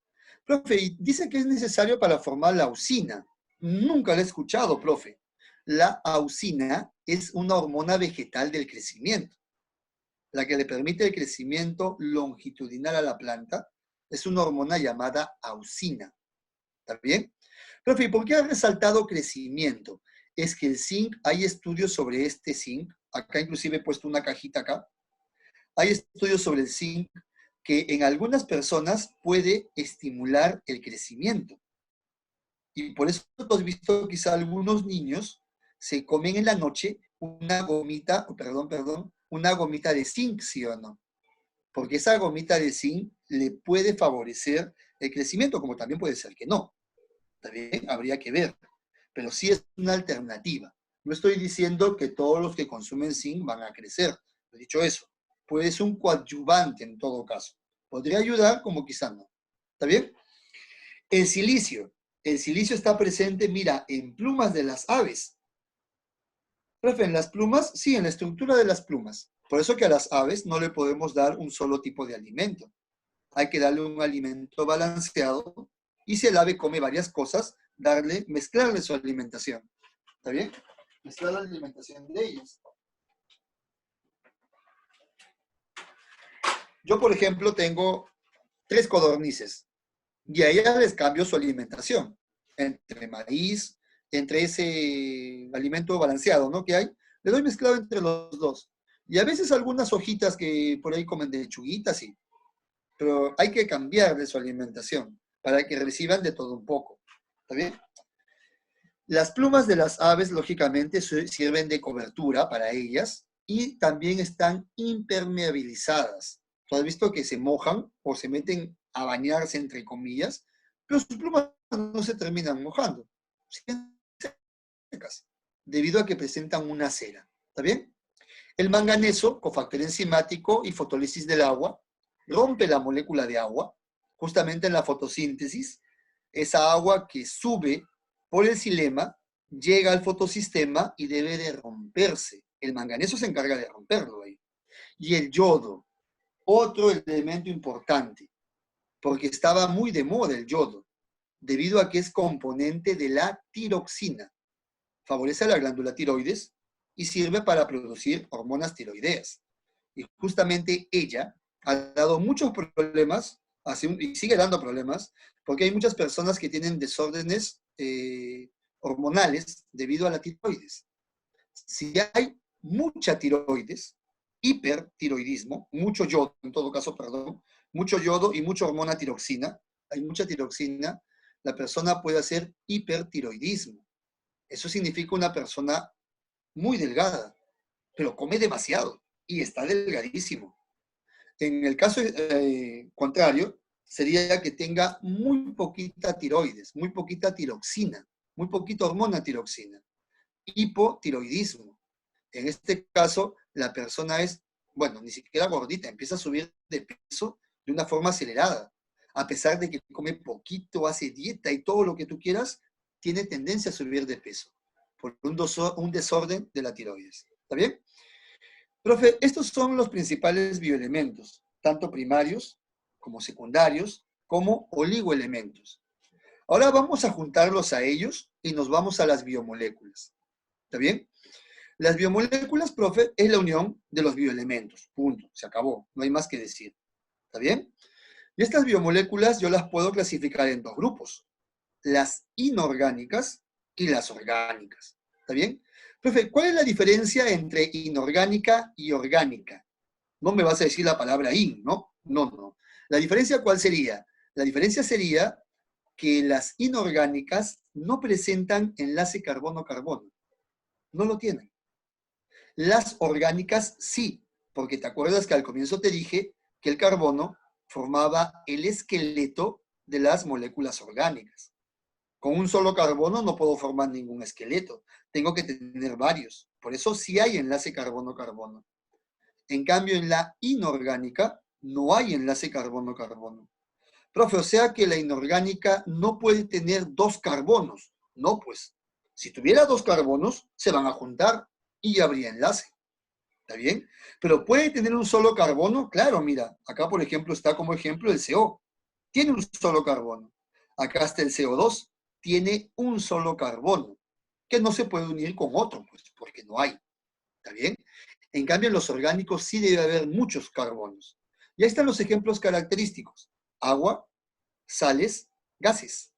Profe, y dice que es necesario para formar la auxina. Nunca la he escuchado, profe. La auxina es una hormona vegetal del crecimiento. La que le permite el crecimiento longitudinal a la planta es una hormona llamada auxina. ¿Está bien? Profe, ¿y por qué ha resaltado crecimiento? Es que el zinc, hay estudios sobre este zinc. Acá inclusive he puesto una cajita acá. Hay estudios sobre el zinc que en algunas personas puede estimular el crecimiento. Y por eso tú has visto quizá algunos niños se comen en la noche una gomita, una gomita de zinc, ¿sí o no? Porque esa gomita de zinc le puede favorecer el crecimiento, como también puede ser que no. También habría que ver. Pero sí es una alternativa. No estoy diciendo que todos los que consumen zinc van a crecer. He dicho eso. Puede ser un coadyuvante en todo caso. Podría ayudar, como quizá no. ¿Está bien? El silicio. El silicio está presente, mira, en plumas de las aves. Profe, en las plumas, sí, en la estructura de las plumas. Por eso que a las aves no le podemos dar un solo tipo de alimento. Hay que darle un alimento balanceado y si el ave come varias cosas, mezclarle su alimentación. ¿Está bien? Mezclar la alimentación de ellas. Yo, por ejemplo, tengo 3 codornices y a ellas les cambio su alimentación. Entre maíz, entre ese alimento balanceado, ¿no? Que hay, le doy mezclado entre los dos. Y a veces algunas hojitas que por ahí comen de lechuguitas, sí. Pero hay que cambiarle su alimentación para que reciban de todo un poco. ¿Está bien? Las plumas de las aves, lógicamente, sirven de cobertura para ellas y también están impermeabilizadas. Tú has visto que se mojan o se meten a bañarse, entre comillas, pero sus plumas no se terminan mojando. Siguen secas, debido a que presentan una cera. ¿Está bien? El manganeso, cofactor enzimático y fotólisis del agua, rompe la molécula de agua, justamente en la fotosíntesis. Esa agua que sube por el xilema llega al fotosistema y debe de romperse. El manganeso se encarga de romperlo ahí. Y el yodo, otro elemento importante, porque estaba muy de moda el yodo, debido a que es componente de la tiroxina. Favorece a la glándula tiroides y sirve para producir hormonas tiroideas. Y justamente ella ha dado muchos problemas, y sigue dando problemas, porque hay muchas personas que tienen desórdenes hormonales debido a la tiroides. Si hay mucha tiroides, hipertiroidismo, mucho yodo, en todo caso, perdón, mucho yodo y mucha hormona tiroxina, hay mucha tiroxina, la persona puede hacer hipertiroidismo. Eso significa una persona muy delgada, pero come demasiado y está delgadísimo. En el caso contrario, sería que tenga muy poquita tiroides, muy poquita tiroxina, muy poquita hormona tiroxina. Hipotiroidismo. En este caso, la persona es, bueno, ni siquiera gordita, empieza a subir de peso de una forma acelerada. A pesar de que come poquito, hace dieta y todo lo que tú quieras, tiene tendencia a subir de peso por un desorden de la tiroides. ¿Está bien? Profe, estos son los principales bioelementos, tanto primarios como secundarios, como oligoelementos. Ahora vamos a juntarlos a ellos y nos vamos a las biomoléculas. ¿Está bien? Las biomoléculas, profe, es la unión de los bioelementos. Punto. Se acabó. No hay más que decir. ¿Está bien? Y estas biomoléculas yo las puedo clasificar en 2 grupos. Las inorgánicas y las orgánicas. ¿Está bien? Profe, ¿cuál es la diferencia entre inorgánica y orgánica? No me vas a decir la palabra in, ¿no? No, no. ¿La diferencia cuál sería? La diferencia sería que las inorgánicas no presentan enlace carbono-carbono. No lo tienen. Las orgánicas sí, porque te acuerdas que al comienzo te dije que el carbono formaba el esqueleto de las moléculas orgánicas. Con un solo carbono no puedo formar ningún esqueleto. Tengo que tener varios. Por eso sí hay enlace carbono-carbono. En cambio, en la inorgánica no hay enlace carbono-carbono. Profe, o sea que la inorgánica no puede tener 2 carbonos. No, pues. Si tuviera 2 carbonos, se van a juntar y habría enlace. ¿Está bien? Pero puede tener un solo carbono, claro, mira, acá por ejemplo está como ejemplo el CO. Tiene un solo carbono. Acá está el CO2, tiene un solo carbono, que no se puede unir con otro, pues, porque no hay. ¿Está bien? En cambio, en los orgánicos sí debe haber muchos carbonos. Y ahí están los ejemplos característicos. Agua, sales, gases,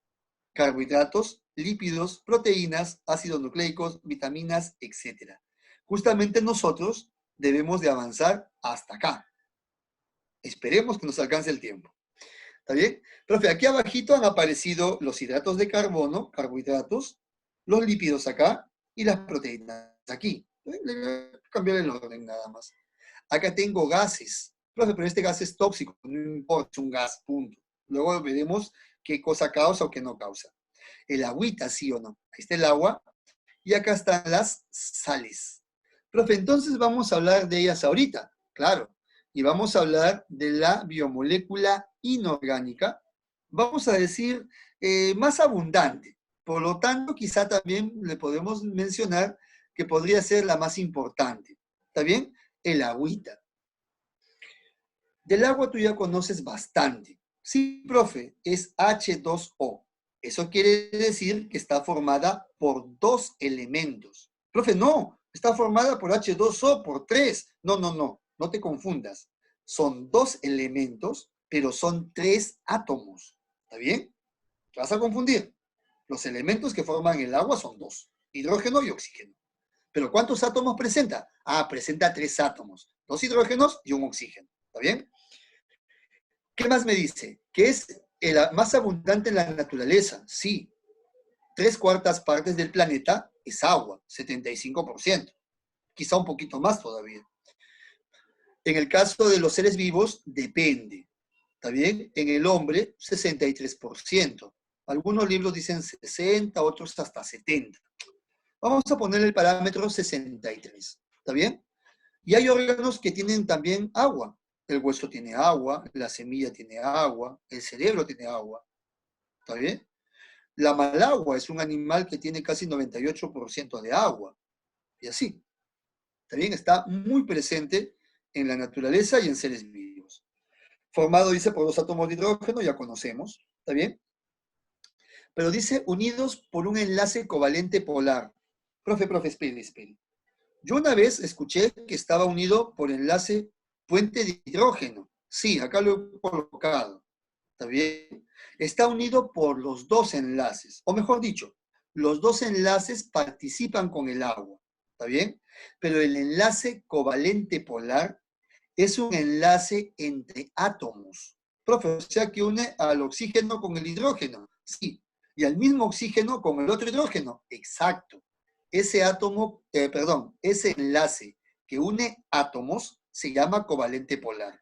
carbohidratos, lípidos, proteínas, ácidos nucleicos, vitaminas, etc. Justamente nosotros debemos de avanzar hasta acá. Esperemos que nos alcance el tiempo. ¿Está bien? Profe, aquí abajito han aparecido los hidratos de carbono, carbohidratos, los lípidos acá y las proteínas aquí. Cambiar el orden nada más. Acá tengo gases. Profe, pero este gas es tóxico, no importa, es un gas, punto. Luego veremos qué cosa causa o qué no causa. El agüita, sí o no. Ahí está el agua. Y acá están las sales. Profe, entonces vamos a hablar de ellas ahorita, claro. Y vamos a hablar de la biomolécula inorgánica. Vamos a decir más abundante. Por lo tanto, quizá también le podemos mencionar que podría ser la más importante. ¿Está bien? El agüita. Del agua tú ya conoces bastante. Sí, profe, es H2O. Eso quiere decir que está formada por dos elementos. Profe, no, está formada por H2O, por tres. No, no, no, no te confundas. Son dos elementos, pero son tres átomos. ¿Está bien? Te vas a confundir. Los elementos que forman el agua son dos, hidrógeno y oxígeno. ¿Pero cuántos átomos presenta? Ah, presenta tres átomos, dos hidrógenos y un oxígeno. ¿Está bien? ¿Qué más me dice? Que es el más abundante en la naturaleza. Sí, 3/4 partes del planeta es agua, 75%. Quizá un poquito más todavía. En el caso de los seres vivos, depende. ¿Está bien? En el hombre, 63%. Algunos libros dicen 60, otros hasta 70. Vamos a poner el parámetro 63. ¿Está bien? Y hay órganos que tienen también agua. El hueso tiene agua, la semilla tiene agua, el cerebro tiene agua. ¿Está bien? La malagua es un animal que tiene casi 98% de agua. Y así. ¿Está bien? Está muy presente en la naturaleza y en seres vivos. Formado, dice, por dos átomos de hidrógeno, ya conocemos. ¿Está bien? Pero dice unidos por un enlace covalente polar. Profe, espere. Yo una vez escuché que estaba unido por enlace puente de hidrógeno. Sí, acá lo he colocado. ¿Está bien? Está unido por los dos enlaces. O mejor dicho, los dos enlaces participan con el agua. ¿Está bien? Pero el enlace covalente polar es un enlace entre átomos. Profe, o sea que une al oxígeno con el hidrógeno. Sí. Y al mismo oxígeno con el otro hidrógeno. Exacto. Ese ese enlace que une átomos se llama covalente polar.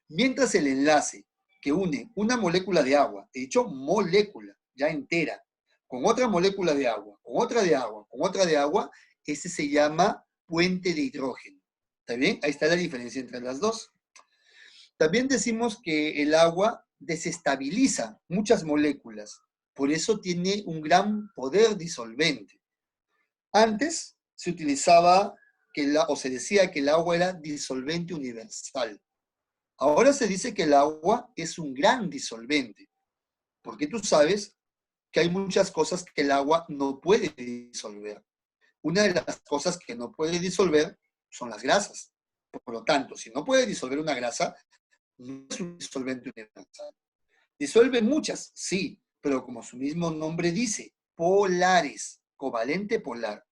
Mientras el enlace que une una molécula de agua, he dicho molécula, ya entera, con otra molécula de agua, con otra de agua, con otra de agua, ese se llama puente de hidrógeno. ¿Está bien? Ahí está la diferencia entre las dos. También decimos que el agua desestabiliza muchas moléculas, por eso tiene un gran poder disolvente. Antes se utilizaba o se decía que el agua era disolvente universal. Ahora se dice que el agua es un gran disolvente, porque tú sabes que hay muchas cosas que el agua no puede disolver. Una de las cosas que no puede disolver son las grasas. Por lo tanto, si no puede disolver una grasa, no es un disolvente universal. Disuelve muchas, sí, pero como su mismo nombre dice, polares, covalente polar.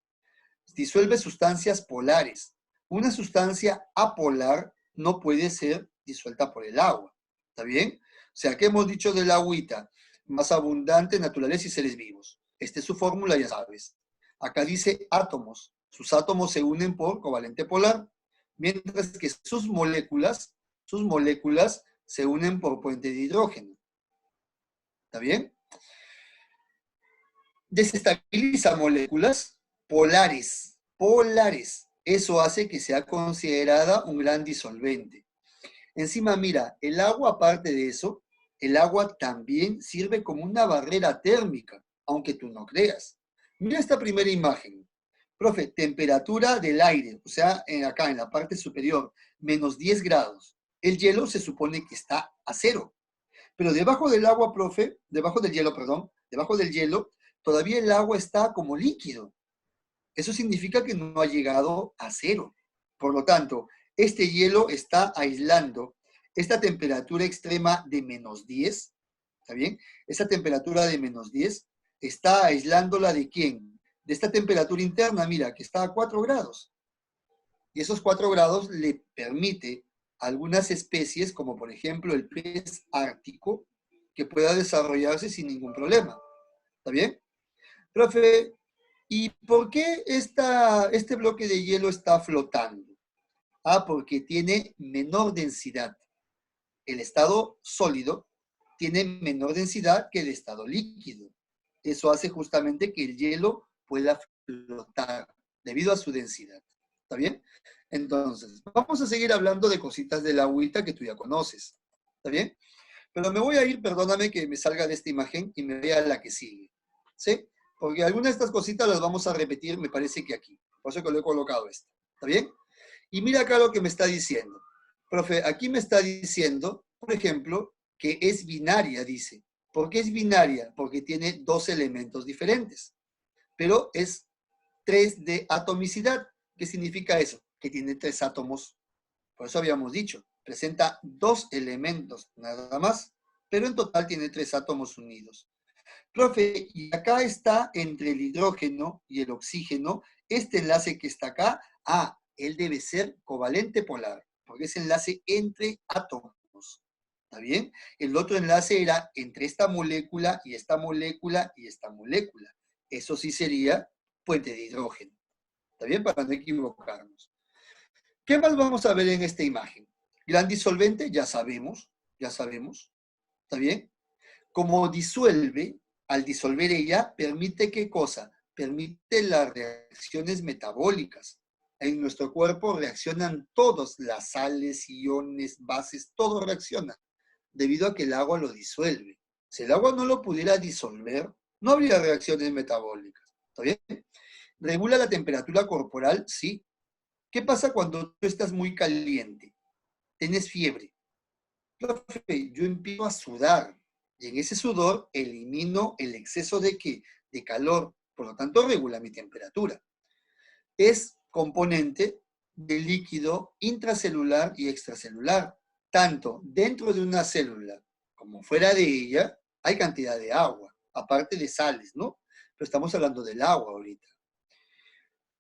Disuelve sustancias polares. Una sustancia apolar no puede ser disuelta por el agua. ¿Está bien? O sea, ¿qué hemos dicho del agüita? Más abundante, naturaleza y seres vivos. Esta es su fórmula, ya sabes. Acá dice átomos. Sus átomos se unen por covalente polar, mientras que sus moléculas se unen por puente de hidrógeno. ¿Está bien? Desestabiliza moléculas polares. Eso hace que sea considerada un gran disolvente. Encima, mira, el agua, aparte de eso, el agua también sirve como una barrera térmica, aunque tú no creas. Mira esta primera imagen. Profe, temperatura del aire, o sea, acá en la parte superior, menos 10 grados. El hielo se supone que está a cero. Pero debajo del agua, profe, debajo del hielo, perdón, debajo del hielo, todavía el agua está como líquido. Eso significa que no ha llegado a cero. Por lo tanto, este hielo está aislando esta temperatura extrema de menos 10, ¿está bien? Esa temperatura de menos 10 está aislándola ¿de quién? De esta temperatura interna, mira, que está a 4 grados. Y esos 4 grados le permite a algunas especies, como por ejemplo el pez ártico, que pueda desarrollarse sin ningún problema. ¿Está bien? Profe, ¿y por qué este bloque de hielo está flotando? Ah, porque tiene menor densidad. El estado sólido tiene menor densidad que el estado líquido. Eso hace justamente que el hielo pueda flotar debido a su densidad. ¿Está bien? Entonces, vamos a seguir hablando de cositas de la agüita que tú ya conoces. ¿Está bien? Pero me voy a ir, perdóname que me salga de esta imagen y me vea la que sigue. ¿Sí? Porque algunas de estas cositas las vamos a repetir, me parece que aquí. Por eso que lo he colocado esta. ¿Está bien? Y mira acá lo que me está diciendo. Profe, aquí me está diciendo, por ejemplo, que es binaria, dice. ¿Por qué es binaria? Porque tiene dos elementos diferentes. Pero es 3 de atomicidad. ¿Qué significa eso? Que tiene 3 átomos. Por eso habíamos dicho, presenta 2 elementos, nada más. Pero en total tiene 3 átomos unidos. Profe, y acá está entre el hidrógeno y el oxígeno, este enlace que está acá, él debe ser covalente polar, porque es enlace entre átomos. ¿Está bien? El otro enlace era entre esta molécula y esta molécula y esta molécula. Eso sí sería puente de hidrógeno. ¿Está bien? Para no equivocarnos. ¿Qué más vamos a ver en esta imagen? Gran disolvente, ya sabemos. ¿Está bien? Como disuelve, al disolver ella, permite ¿qué cosa? Permite las reacciones metabólicas. En nuestro cuerpo reaccionan todas las sales, iones, bases, todo reacciona, debido a que el agua lo disuelve. Si el agua no lo pudiera disolver, no habría reacciones metabólicas. ¿Está bien? ¿Regula la temperatura corporal? Sí. ¿Qué pasa cuando tú estás muy caliente? Tienes fiebre. Profe, yo empiezo a sudar. Y en ese sudor elimino el exceso de ¿qué? De calor. Por lo tanto, regula mi temperatura. Es componente del líquido intracelular y extracelular. Tanto dentro de una célula como fuera de ella, hay cantidad de agua, aparte de sales, ¿no? Pero estamos hablando del agua ahorita.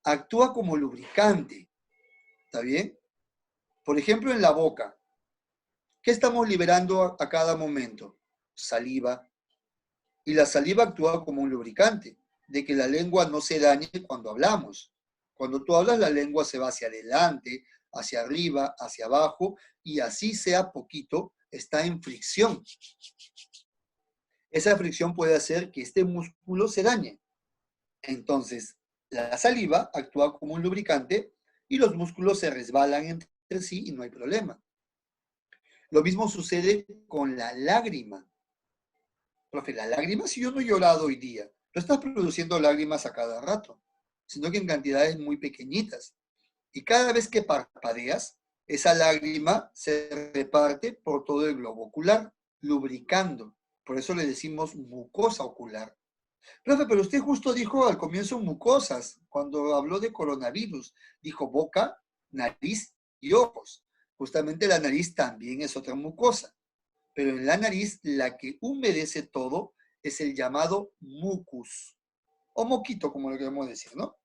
Actúa como lubricante, ¿está bien? Por ejemplo, en la boca. ¿Qué estamos liberando a cada momento? Saliva. Y la saliva actúa como un lubricante, de que la lengua no se dañe cuando hablamos. Cuando tú hablas, la lengua se va hacia adelante, hacia arriba, hacia abajo, y así sea poquito, está en fricción. Esa fricción puede hacer que este músculo se dañe. Entonces, la saliva actúa como un lubricante y los músculos se resbalan entre sí y no hay problema. Lo mismo sucede con la lágrima. Profe, la lágrima, si yo no he llorado hoy día, no estás produciendo lágrimas a cada rato, sino que en cantidades muy pequeñitas. Y cada vez que parpadeas, esa lágrima se reparte por todo el globo ocular, lubricando. Por eso le decimos mucosa ocular. Profe, pero usted justo dijo al comienzo mucosas, cuando habló de coronavirus. Dijo boca, nariz y ojos. Justamente la nariz también es otra mucosa. Pero en la nariz, la que humedece todo es el llamado mucus. O moquito, como lo queremos decir, ¿no?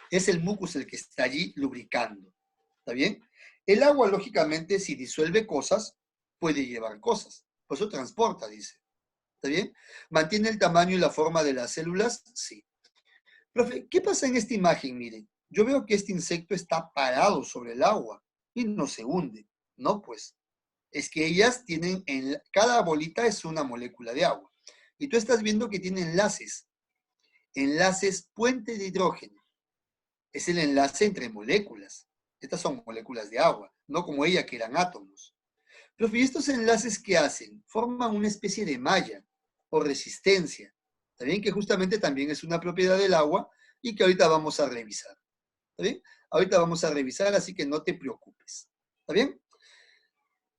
Es el mucus el que está allí lubricando. ¿Está bien? El agua, lógicamente, si disuelve cosas, puede llevar cosas. Por eso transporta, dice. ¿Está bien? ¿Mantiene el tamaño y la forma de las células? Sí. Profe, ¿qué pasa en esta imagen? Miren, yo veo que este insecto está parado sobre el agua y no se hunde. No, pues. Es que ellas tienen, cada bolita es una molécula de agua. Y tú estás viendo que tiene enlaces. Enlaces puente de hidrógeno. Es el enlace entre moléculas. Estas son moléculas de agua, no como ella que eran átomos. Pero ¿y estos enlaces qué hacen? Forman una especie de malla o resistencia. Está bien que justamente también es una propiedad del agua, y que ahorita vamos a revisar. ¿Está bien? Ahorita vamos a revisar, así que no te preocupes. ¿Está bien?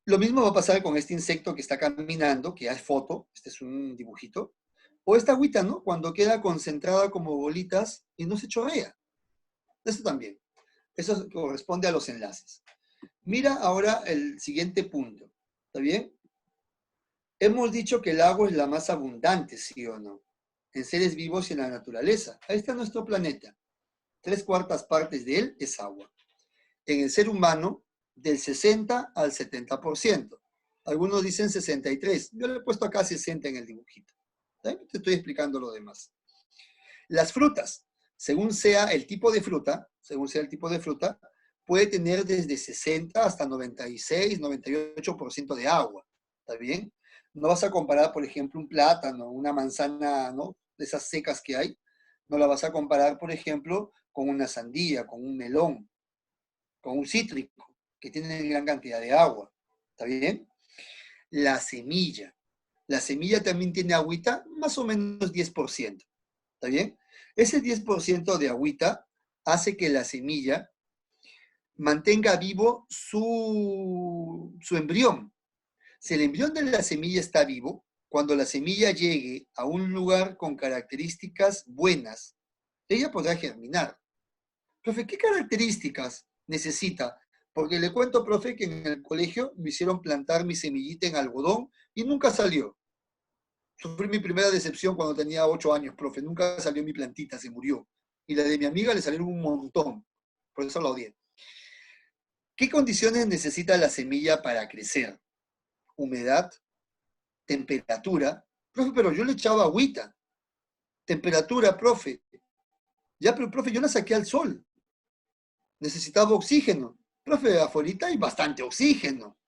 Lo mismo va a pasar con este insecto que está caminando, que ya es foto, este es un dibujito, o esta agüita, ¿no? Cuando queda concentrada como bolitas y no se chorrea. Esto también. Eso corresponde a los enlaces. Mira ahora el siguiente punto. ¿Está bien? Hemos dicho que el agua es la más abundante, ¿sí o no? En seres vivos y en la naturaleza. Ahí está nuestro planeta. 3/4 partes de él es agua. En el ser humano, del 60 al 70%. Algunos dicen 63. Yo le he puesto acá 60 en el dibujito. ¿Sí? Te estoy explicando lo demás. Las frutas, según sea el tipo de fruta, puede tener desde 60 hasta 96, 98% de agua. ¿Está bien? No vas a comparar, por ejemplo, un plátano, una manzana, ¿no? De esas secas que hay. No la vas a comparar, por ejemplo, con una sandía, con un melón, con un cítrico, que tienen gran cantidad de agua. ¿Está bien? La semilla. La semilla también tiene agüita, más o menos 10%. ¿Está bien? Ese 10% de agüita hace que la semilla mantenga vivo su embrión. Si el embrión de la semilla está vivo, cuando la semilla llegue a un lugar con características buenas, ella podrá germinar. Profe, ¿qué características necesita? Porque le cuento, profe, que en el colegio me hicieron plantar mi semillita en algodón y nunca salió. Sufrí mi primera decepción cuando tenía 8 años, profe. Nunca salió mi plantita, se murió. Y la de mi amiga le salieron un montón. Por eso la odié. ¿Qué condiciones necesita la semilla para crecer? Humedad, temperatura. Profe, pero yo le echaba agüita. Temperatura, profe. Ya, pero profe, yo la saqué al sol. Necesitaba oxígeno. Profe, afuera hay bastante oxígeno.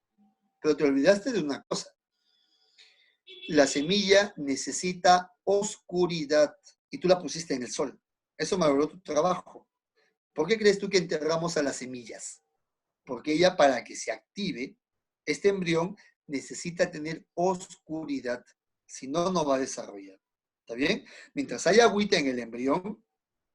Pero te olvidaste de una cosa. La semilla necesita oscuridad y tú la pusiste en el sol. Eso malogró tu trabajo. ¿Por qué crees tú que enterramos a las semillas? Porque ella, para que se active, este embrión necesita tener oscuridad. Si no, no va a desarrollar. ¿Está bien? Mientras haya agüita en el embrión,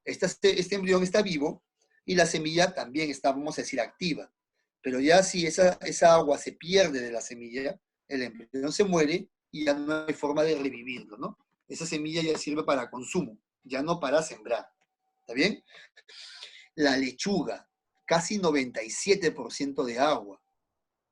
este embrión está vivo y la semilla también está, vamos a decir, activa. Pero ya si esa agua se pierde de la semilla, el embrión se muere y ya no hay forma de revivirlo, ¿no? Esa semilla ya sirve para consumo, ya no para sembrar. ¿Está bien? La lechuga, casi 97% de agua.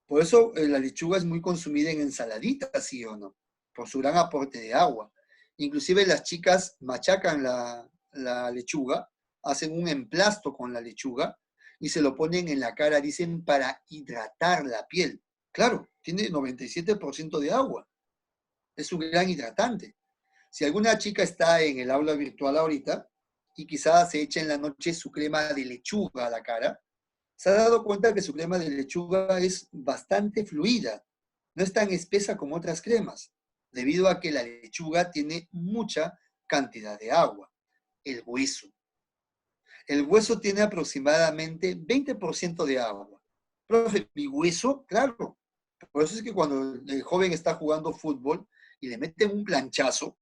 Por eso la lechuga es muy consumida en ensaladitas, ¿sí o no? Por su gran aporte de agua. Inclusive las chicas machacan la lechuga, hacen un emplasto con la lechuga y se lo ponen en la cara, dicen, para hidratar la piel. Claro, tiene 97% de agua. Es un gran hidratante. Si alguna chica está en el aula virtual ahorita y quizás se echa en la noche su crema de lechuga a la cara, se ha dado cuenta que su crema de lechuga es bastante fluida, no es tan espesa como otras cremas, debido a que la lechuga tiene mucha cantidad de agua. El hueso. El hueso tiene aproximadamente 20% de agua. Profe, mi hueso, claro. Por eso es que cuando el joven está jugando fútbol y le meten un planchazo,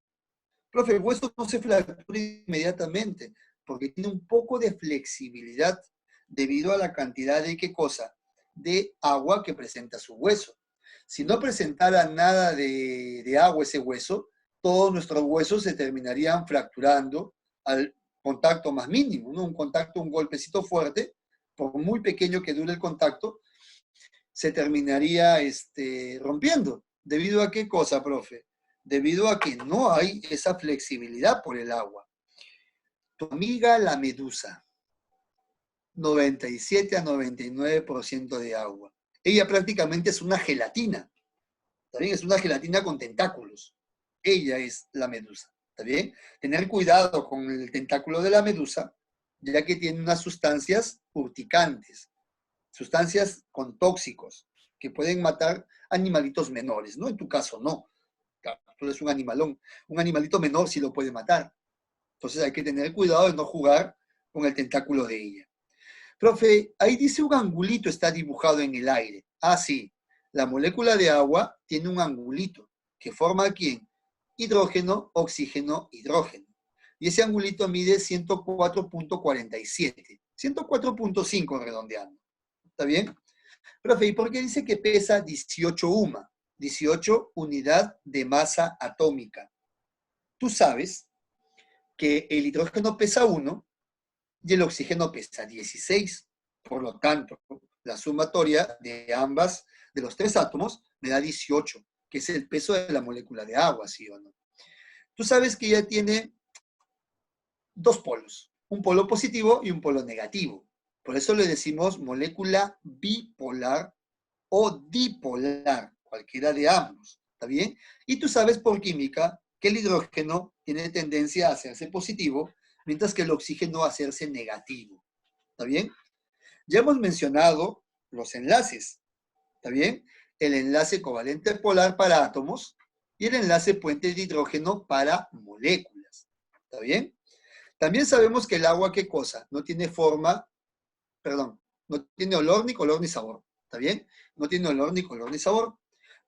profe, el hueso no se fractura inmediatamente, porque tiene un poco de flexibilidad debido a la cantidad de, ¿qué cosa? De agua que presenta su hueso. Si no presentara nada de agua ese hueso, todos nuestros huesos se terminarían fracturando al contacto más mínimo, ¿no? Un golpecito fuerte, por muy pequeño que dure el contacto, se terminaría rompiendo. ¿Debido a qué cosa, profe? Debido a que no hay esa flexibilidad por el agua. Tu amiga la medusa, 97 a 99% de agua. Ella prácticamente es una gelatina. ¿Está bien? Es una gelatina con tentáculos. Ella es la medusa. ¿Está bien? Tener cuidado con el tentáculo de la medusa, ya que tiene unas sustancias urticantes, sustancias con tóxicos, que pueden matar animalitos menores, ¿no? En tu caso, no. Tú eres un animalón. Un animalito menor sí lo puede matar. Entonces hay que tener cuidado de no jugar con el tentáculo de ella. Profe, ahí dice un angulito está dibujado en el aire. Ah, sí. La molécula de agua tiene un angulito que forma ¿quién? Hidrógeno, oxígeno, hidrógeno. y ese angulito mide 104.47. 104.5 redondeando. ¿Está bien? Profe, ¿y por qué dice que pesa 18 UMA? 18 unidad de masa atómica. Tú sabes que el hidrógeno pesa 1 y el oxígeno pesa 16. Por lo tanto, la sumatoria de ambas, de los tres átomos, me da 18, que es el peso de la molécula de agua, ¿sí o no? Tú sabes que ya tiene dos polos, un polo positivo y un polo negativo. Por eso le decimos molécula bipolar o dipolar, cualquiera de ambos, ¿está bien? Y tú sabes por química que el hidrógeno tiene tendencia a hacerse positivo, mientras que el oxígeno a hacerse negativo, ¿está bien? Ya hemos mencionado los enlaces, ¿está bien? El enlace covalente polar para átomos y el enlace puente de hidrógeno para moléculas, ¿está bien? También sabemos que el agua, ¿qué cosa? No tiene forma, perdón, no tiene olor, ni color, ni sabor, ¿está bien? No tiene olor, ni color, ni sabor.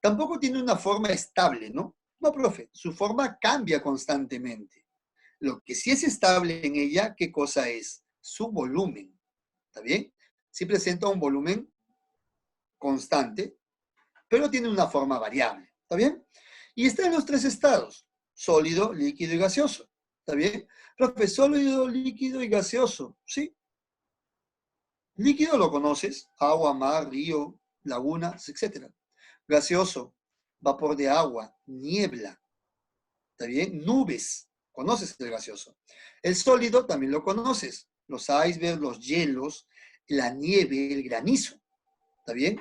Tampoco tiene una forma estable, ¿no? No, profe, su forma cambia constantemente. Lo que sí es estable en ella, ¿qué cosa es? Su volumen, ¿está bien? Sí presenta un volumen constante, pero tiene una forma variable, ¿está bien? Y está en los tres estados, sólido, líquido y gaseoso, ¿está bien? Profe, sólido, líquido y gaseoso, ¿sí? Líquido lo conoces, agua, mar, río, lagunas, etc. Gaseoso, vapor de agua, niebla, ¿está bien? Nubes, conoces el gaseoso. El sólido también lo conoces, los icebergs, los hielos, la nieve, el granizo, ¿está bien?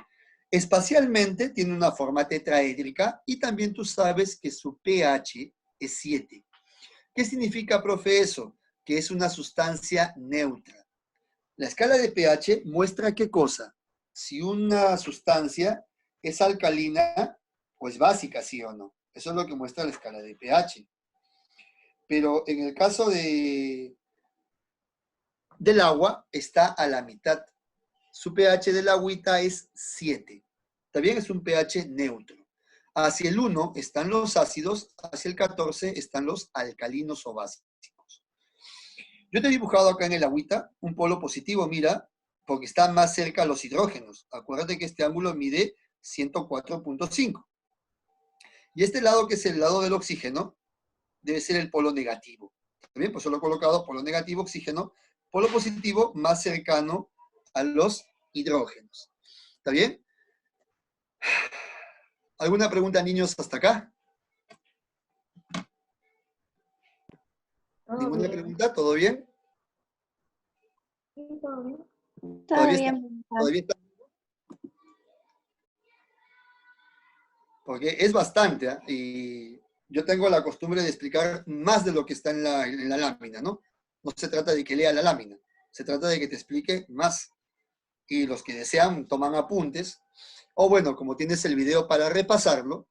Espacialmente tiene una forma tetraédrica y también tú sabes que su pH es 7. ¿Qué significa, profe, eso? Que es una sustancia neutra. La escala de pH muestra qué cosa. Si una sustancia es alcalina o es básica, sí o no. Eso es lo que muestra la escala de pH. Pero en el caso del agua, está a la mitad. Su pH del agüita es 7. También es un pH neutro. Hacia el 1 están los ácidos, hacia el 14 están los alcalinos o básicos. Yo te he dibujado acá en el agüita un polo positivo, mira, porque está más cerca a los hidrógenos. Acuérdate que este ángulo mide 104.5. Y este lado, que es el lado del oxígeno, debe ser el polo negativo. También, pues solo he colocado polo negativo, oxígeno, polo positivo más cercano a los hidrógenos. ¿Está bien? ¿Alguna pregunta, niños, hasta acá? ¿Ninguna pregunta? ¿Todo bien? Todo bien. Todavía está. Porque es bastante, ¿eh? Y yo tengo la costumbre de explicar más de lo que está en la lámina, ¿no? No se trata de que lea la lámina, se trata de que te explique más. Y los que desean toman apuntes, o bueno, como tienes el video para repasarlo,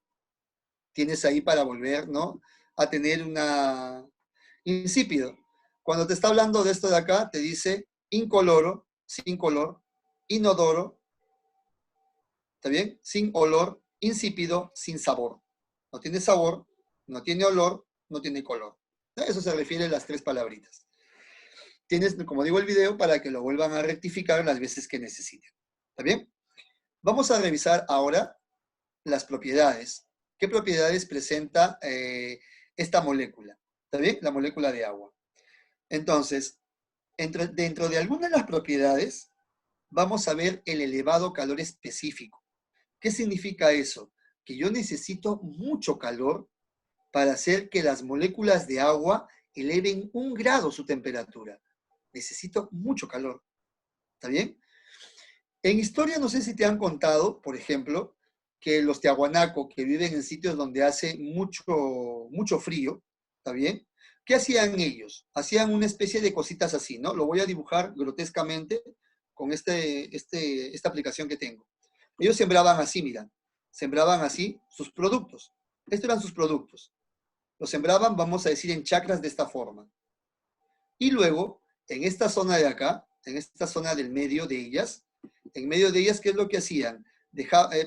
tienes ahí para volver, ¿no? A tener una insípido. Cuando te está hablando de esto de acá, te dice incoloro, sin color, inodoro, ¿está bien? Sin olor, insípido, sin sabor. No tiene sabor, no tiene olor, no tiene color. A eso se refiere las tres palabritas. Tienes, como digo, el video para que lo vuelvan a rectificar las veces que necesiten. ¿Está bien? Vamos a revisar ahora las propiedades. ¿Qué propiedades presenta esta molécula? ¿Está bien? La molécula de agua. Entonces, dentro de algunas de las propiedades, vamos a ver el elevado calor específico. ¿Qué significa eso? Que yo necesito mucho calor para hacer que las moléculas de agua eleven 1 grado su temperatura. Necesito mucho calor. ¿Está bien? En historia no sé si te han contado, por ejemplo, que los tiahuanaco que viven en sitios donde hace mucho frío, ¿está bien? ¿Qué hacían ellos? Hacían una especie de cositas así, ¿no? Lo voy a dibujar grotescamente con esta aplicación que tengo. Ellos sembraban así, mira, sembraban así sus productos. Estos eran sus productos. Los sembraban, vamos a decir, en chacras de esta forma. Y luego, en esta zona de acá, en esta zona del medio de ellas, en medio de ellas, ¿qué es lo que hacían?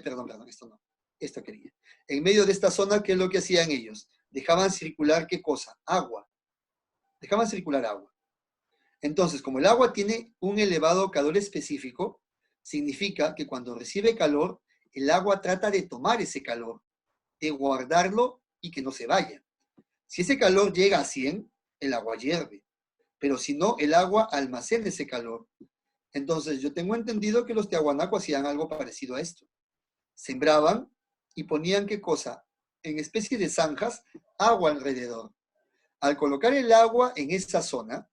Perdón, esto no, esto quería. En medio de esta zona, ¿qué es lo que hacían ellos? Dejaban circular, ¿qué cosa? Agua. dejaban circular agua. Entonces, como el agua tiene un elevado calor específico, significa que cuando recibe calor, el agua trata de tomar ese calor, de guardarlo y que no se vaya. Si ese calor llega a 100, el agua hierve. Pero si no, el agua almacena ese calor. Entonces, yo tengo entendido que los Tiahuanaco hacían algo parecido a esto. Sembraban y ponían, ¿qué cosa? En especie de zanjas, agua alrededor. Al colocar el agua en esa zona,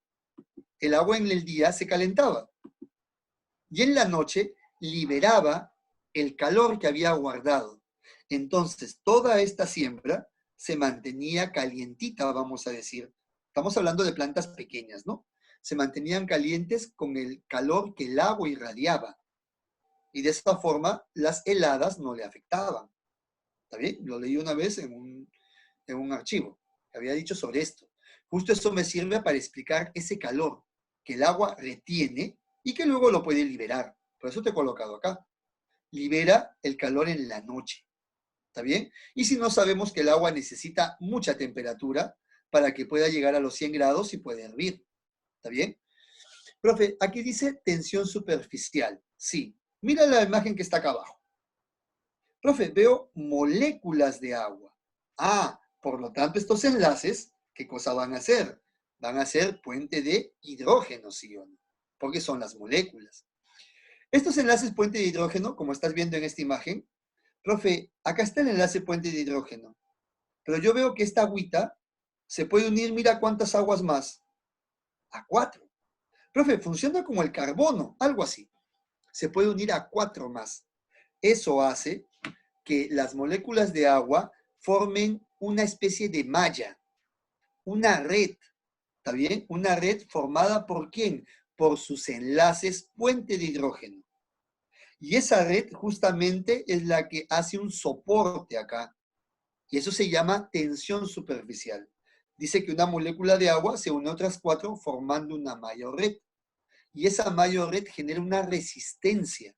el agua en el día se calentaba. Y en la noche liberaba el calor que había guardado. Entonces, toda esta siembra se mantenía calientita, vamos a decir. Estamos hablando de plantas pequeñas, ¿no? Se mantenían calientes con el calor que el agua irradiaba. Y de esta forma, las heladas no le afectaban. ¿Está bien? Lo leí una vez en un archivo que había dicho sobre esto. Justo eso me sirve para explicar ese calor que el agua retiene y que luego lo puede liberar. Por eso te he colocado acá. Libera el calor en la noche. ¿Está bien? Y si no, sabemos que el agua necesita mucha temperatura para que pueda llegar a los 100 grados y pueda hervir. ¿Está bien? Profe, aquí dice tensión superficial. Sí. Mira la imagen que está acá abajo. Profe, veo moléculas de agua. Ah, por lo tanto, estos enlaces, ¿qué cosa van a hacer? Van a ser puente de hidrógeno, ¿sí o no? Porque son las moléculas. Estos enlaces puente de hidrógeno, como estás viendo en esta imagen, profe, acá está el enlace puente de hidrógeno. Pero yo veo que esta agüita se puede unir, mira cuántas aguas más. A 4. Profe, funciona como el carbono, algo así. Se puede unir a 4 más. Eso hace que las moléculas de agua formen una especie de malla, una red, ¿está bien? Una red formada ¿por quién? Por sus enlaces puente de hidrógeno. Y esa red justamente es la que hace un soporte acá. Y eso se llama tensión superficial. Dice que una molécula de agua se une a otras 4 formando una mayor red. Y esa mayor red genera una resistencia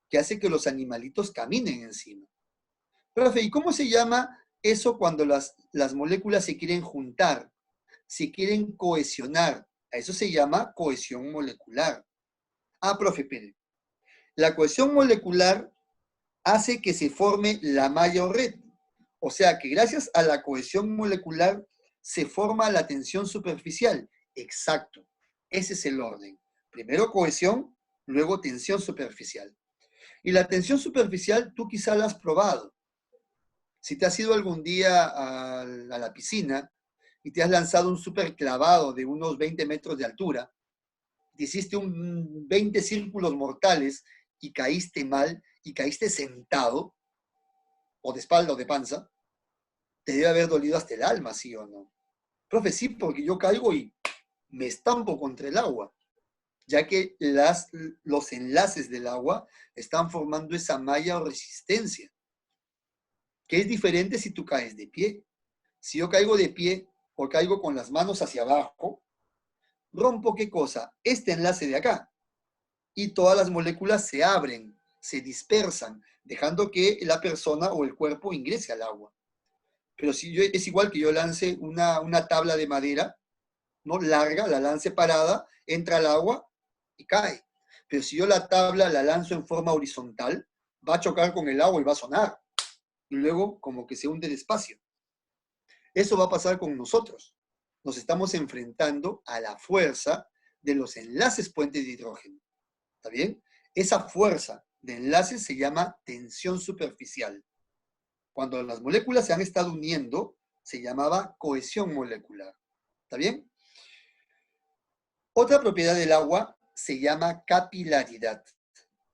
que hace que los animalitos caminen encima. Profe, ¿y cómo se llama eso cuando las moléculas se quieren juntar, se quieren cohesionar? A eso se llama cohesión molecular. Ah, profe, espere. La cohesión molecular hace que se forme la mayor red. O sea que gracias a la cohesión molecular se forma la tensión superficial. Exacto. Ese es el orden. Primero cohesión, luego tensión superficial. Y la tensión superficial tú quizá la has probado. Si te has ido algún día a la piscina y te has lanzado un super clavado de unos 20 metros de altura, te hiciste 20 círculos mortales y caíste mal y caíste sentado, o de espalda o de panza, te debe haber dolido hasta el alma, ¿sí o no? Profe, sí, porque yo caigo y me estampo contra el agua, ya que los enlaces del agua están formando esa malla o resistencia, que es diferente si tú caes de pie. Si yo caigo de pie o caigo con las manos hacia abajo, rompo ¿qué cosa? Este enlace de acá. Y todas las moléculas se abren, se dispersan, dejando que la persona o el cuerpo ingrese al agua. Pero si yo, es igual que yo lance una tabla de madera, ¿no? Larga, la lance parada, entra al agua y cae. Pero si yo la tabla la lanzo en forma horizontal, va a chocar con el agua y va a sonar. Y luego como que se hunde despacio. Eso va a pasar con nosotros. Nos estamos enfrentando a la fuerza de los enlaces puente de hidrógeno. ¿Está bien? Esa fuerza de enlaces se llama tensión superficial. Cuando las moléculas se han estado uniendo, se llamaba cohesión molecular. ¿Está bien? Otra propiedad del agua se llama capilaridad.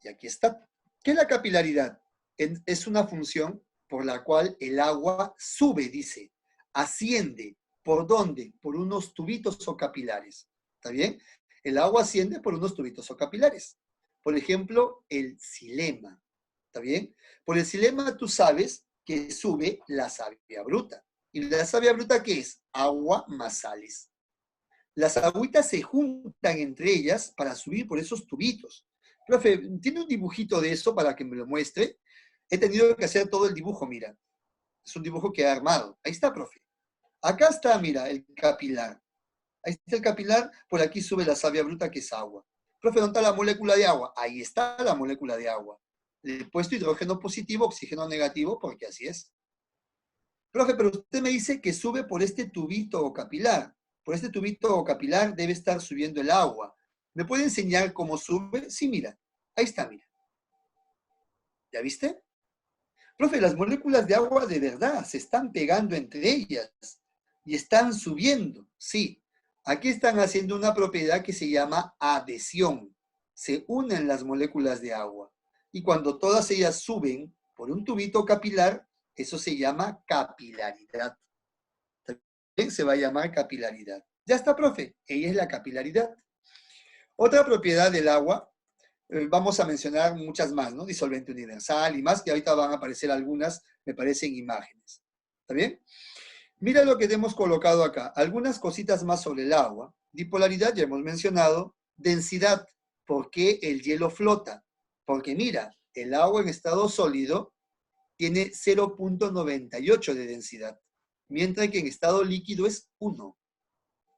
Y aquí está. ¿Qué es la capilaridad? Es una función por la cual el agua sube, dice, asciende. ¿Por dónde? Por unos tubitos o capilares. ¿Está bien? El agua asciende por unos tubitos o capilares. Por ejemplo, el xilema. ¿Está bien? Por el xilema tú sabes que sube la savia bruta. ¿Y la savia bruta qué es? Agua más sales. Las agüitas se juntan entre ellas para subir por esos tubitos. Profe, ¿tiene un dibujito de eso para que me lo muestre? He tenido que hacer todo el dibujo, mira. Es un dibujo que he armado. Ahí está, profe. Acá está, mira, el capilar. Ahí está el capilar, por aquí sube la savia bruta que es agua. Profe, ¿dónde está la molécula de agua? Ahí está la molécula de agua. Le he puesto hidrógeno positivo, oxígeno negativo, porque así es. Profe, pero usted me dice que sube por este tubito capilar. Por este tubito capilar debe estar subiendo el agua. ¿Me puede enseñar cómo sube? Sí, mira. Ahí está, mira. ¿Ya viste? Profe, las moléculas de agua de verdad se están pegando entre ellas y están subiendo. Sí, aquí están haciendo una propiedad que se llama adhesión. Se unen las moléculas de agua. Y cuando todas ellas suben por un tubito capilar, eso se llama capilaridad. También se va a llamar capilaridad. Ya está, profe. Ella es la capilaridad. Otra propiedad del agua, vamos a mencionar muchas más, ¿no? Disolvente universal y más, que ahorita van a aparecer algunas, me parecen imágenes. ¿Está bien? Mira lo que te hemos colocado acá. Algunas cositas más sobre el agua. Dipolaridad, ya hemos mencionado. Densidad. ¿Por qué el hielo flota? Porque mira, el agua en estado sólido tiene 0.98 de densidad, mientras que en estado líquido es 1.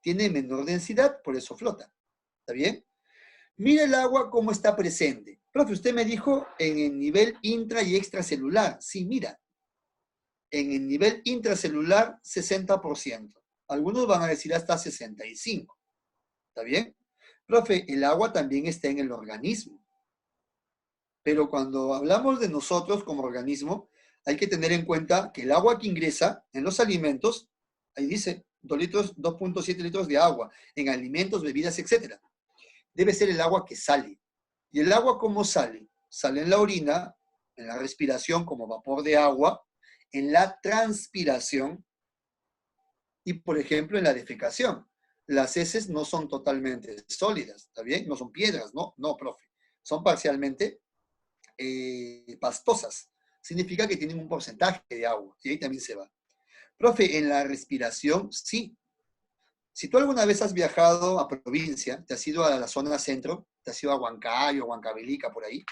Tiene menor densidad, por eso flota. ¿Está bien? Mira el agua cómo está presente. Profe, usted me dijo en el nivel intra y extracelular. Sí, mira. En el nivel intracelular, 60%. Algunos van a decir hasta 65%. ¿Está bien? Profe, el agua también está en el organismo. Pero cuando hablamos de nosotros como organismo, hay que tener en cuenta que el agua que ingresa en los alimentos, ahí dice 2.7 litros de agua, en alimentos, bebidas, etc. Debe ser el agua que sale. ¿Y el agua cómo sale? Sale en la orina, en la respiración como vapor de agua, en la transpiración y, por ejemplo, en la defecación. Las heces no son totalmente sólidas, ¿está bien? No son piedras, ¿no? No, profe. Son parcialmente pastosas. Significa que tienen un porcentaje de agua y ahí también se va. Profe, en la respiración, sí. Si tú alguna vez has viajado a provincia, te has ido a la zona centro, te has ido a Huancayo, Huancavelica, por ahí,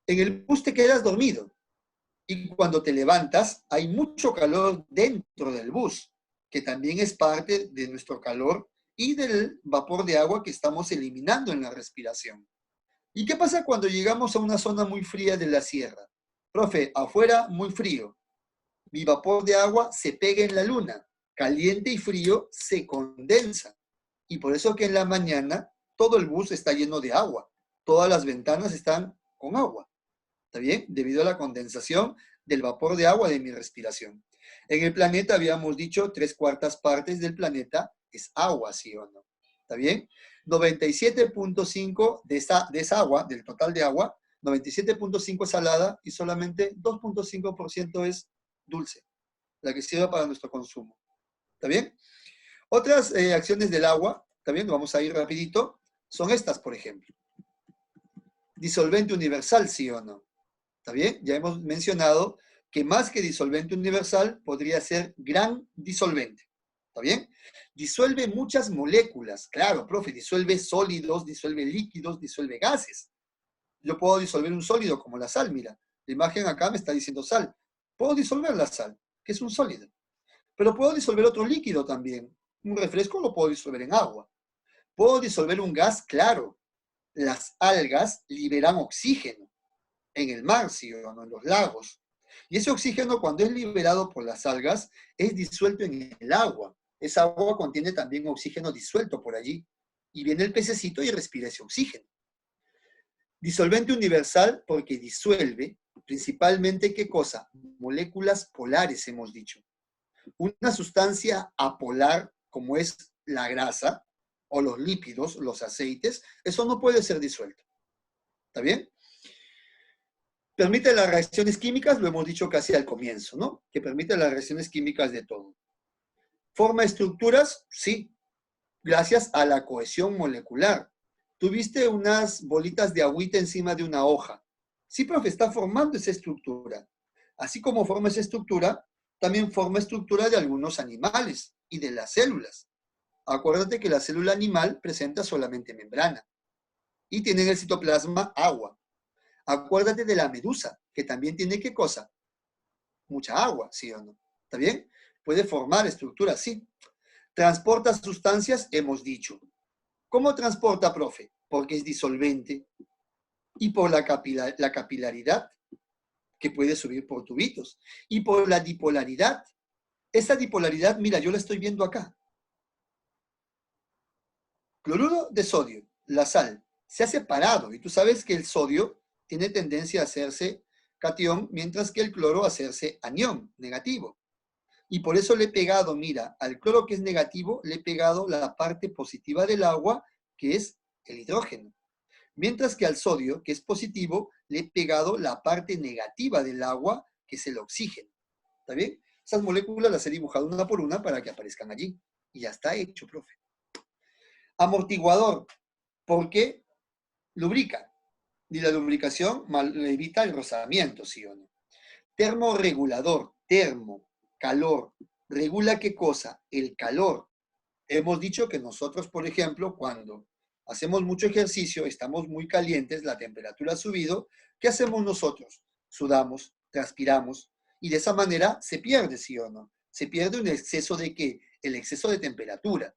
en el bus te quedas dormido. Y cuando te levantas, hay mucho calor dentro del bus, que también es parte de nuestro calor y del vapor de agua que estamos eliminando en la respiración. ¿Y qué pasa cuando llegamos a una zona muy fría de la sierra? Profe, afuera muy frío. Mi vapor de agua se pega en la luna. Caliente y frío se condensa. Y por eso que en la mañana todo el bus está lleno de agua. Todas las ventanas están con agua. ¿Está bien? Debido a la condensación del vapor de agua de mi respiración. En el planeta habíamos dicho 3/4 partes del planeta es agua, ¿sí o no? ¿Está bien? 97.5 de esa agua, del total de agua, 97.5 es salada y solamente 2.5% es dulce, la que sirve para nuestro consumo. ¿Está bien? Otras acciones del agua, ¿está bien? Vamos a ir rapidito, son estas, por ejemplo. Disolvente universal, ¿sí o no? ¿Está bien? Ya hemos mencionado que más que disolvente universal podría ser gran disolvente. ¿Está bien? Disuelve muchas moléculas. Claro, profe, disuelve sólidos, disuelve líquidos, disuelve gases. Yo puedo disolver un sólido como la sal, mira. La imagen acá me está diciendo sal. Puedo disolver la sal, que es un sólido. Pero puedo disolver otro líquido también. Un refresco lo puedo disolver en agua. Puedo disolver un gas, claro. Las algas liberan oxígeno en el mar, ¿sí o no? En los lagos. Y ese oxígeno, cuando es liberado por las algas, es disuelto en el agua. Esa agua contiene también oxígeno disuelto por allí. Y viene el pececito y respira ese oxígeno. Disolvente universal porque disuelve principalmente, ¿qué cosa? Moléculas polares, hemos dicho. Una sustancia apolar, como es la grasa, o los lípidos, los aceites, eso no puede ser disuelto. ¿Está bien? Permite las reacciones químicas, lo hemos dicho casi al comienzo, ¿no? Que permite las reacciones químicas de todo. ¿Forma estructuras? Sí, gracias a la cohesión molecular. Tuviste unas bolitas de agüita encima de una hoja. Sí, profe, está formando esa estructura. Así como forma esa estructura, también forma estructura de algunos animales y de las células. Acuérdate que la célula animal presenta solamente membrana y tiene en el citoplasma agua. Acuérdate de la medusa, que también tiene, ¿qué cosa? Mucha agua, ¿sí o no? ¿Está bien? Puede formar estructuras, sí. Transporta sustancias, hemos dicho. ¿Cómo transporta, profe? Porque es disolvente y por la capilaridad que puede subir por tubitos y por la dipolaridad. Esa dipolaridad, mira, yo la estoy viendo acá. Cloruro de sodio, la sal, se ha separado y tú sabes que el sodio tiene tendencia a hacerse catión, mientras que el cloro a hacerse anión, negativo. Y por eso le he pegado, mira, al cloro que es negativo, le he pegado la parte positiva del agua, que es el hidrógeno. Mientras que al sodio, que es positivo, le he pegado la parte negativa del agua, que es el oxígeno. ¿Está bien? Esas moléculas las he dibujado una por una para que aparezcan allí. Y ya está hecho, profe. Amortiguador, porque lubrica. Y la lubricación evita el rozamiento, ¿sí o no? Termorregulador, calor. ¿Regula qué cosa? El calor. Hemos dicho que nosotros, por ejemplo, cuando hacemos mucho ejercicio, estamos muy calientes, la temperatura ha subido, ¿qué hacemos nosotros? Sudamos, transpiramos, y de esa manera se pierde, ¿sí o no? Se pierde un exceso de ¿qué? El exceso de temperatura.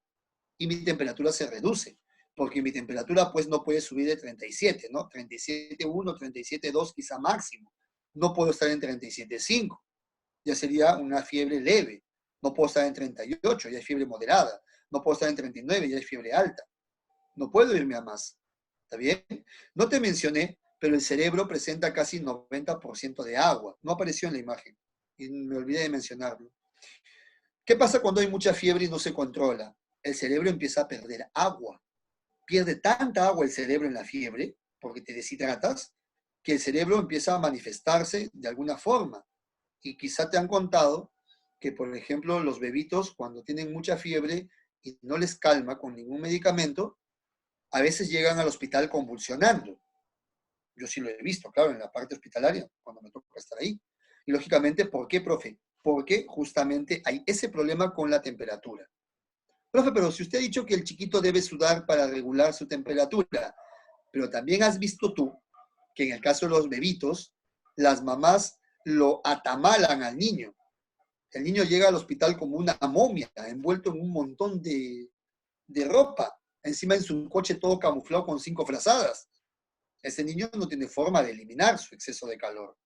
Y mi temperatura se reduce, porque mi temperatura pues no puede subir de 37, ¿no? 37.1, 37.2 quizá máximo. No puedo estar en 37.5, ya sería una fiebre leve. No puedo estar en 38, ya es fiebre moderada. No puedo estar en 39, ya es fiebre alta. No puedo irme a más. ¿Está bien? No te mencioné, pero el cerebro presenta casi 90% de agua. No apareció en la imagen y me olvidé de mencionarlo. ¿Qué pasa cuando hay mucha fiebre y no se controla? El cerebro empieza a perder agua. Pierde tanta agua el cerebro en la fiebre, porque te deshidratas, que el cerebro empieza a manifestarse de alguna forma. Y quizá te han contado que, por ejemplo, los bebitos, cuando tienen mucha fiebre y no les calma con ningún medicamento, a veces llegan al hospital convulsionando. Yo sí lo he visto, claro, en la parte hospitalaria, cuando me toca estar ahí. Y lógicamente, ¿por qué, profe? Porque justamente hay ese problema con la temperatura. Profe, pero si usted ha dicho que el chiquito debe sudar para regular su temperatura, pero también has visto tú que en el caso de los bebitos, las mamás lo atamalan al niño. El niño llega al hospital como una momia, envuelto en un montón de ropa, encima en su coche todo camuflado con 5 frazadas. Ese niño no tiene forma de eliminar su exceso de calor.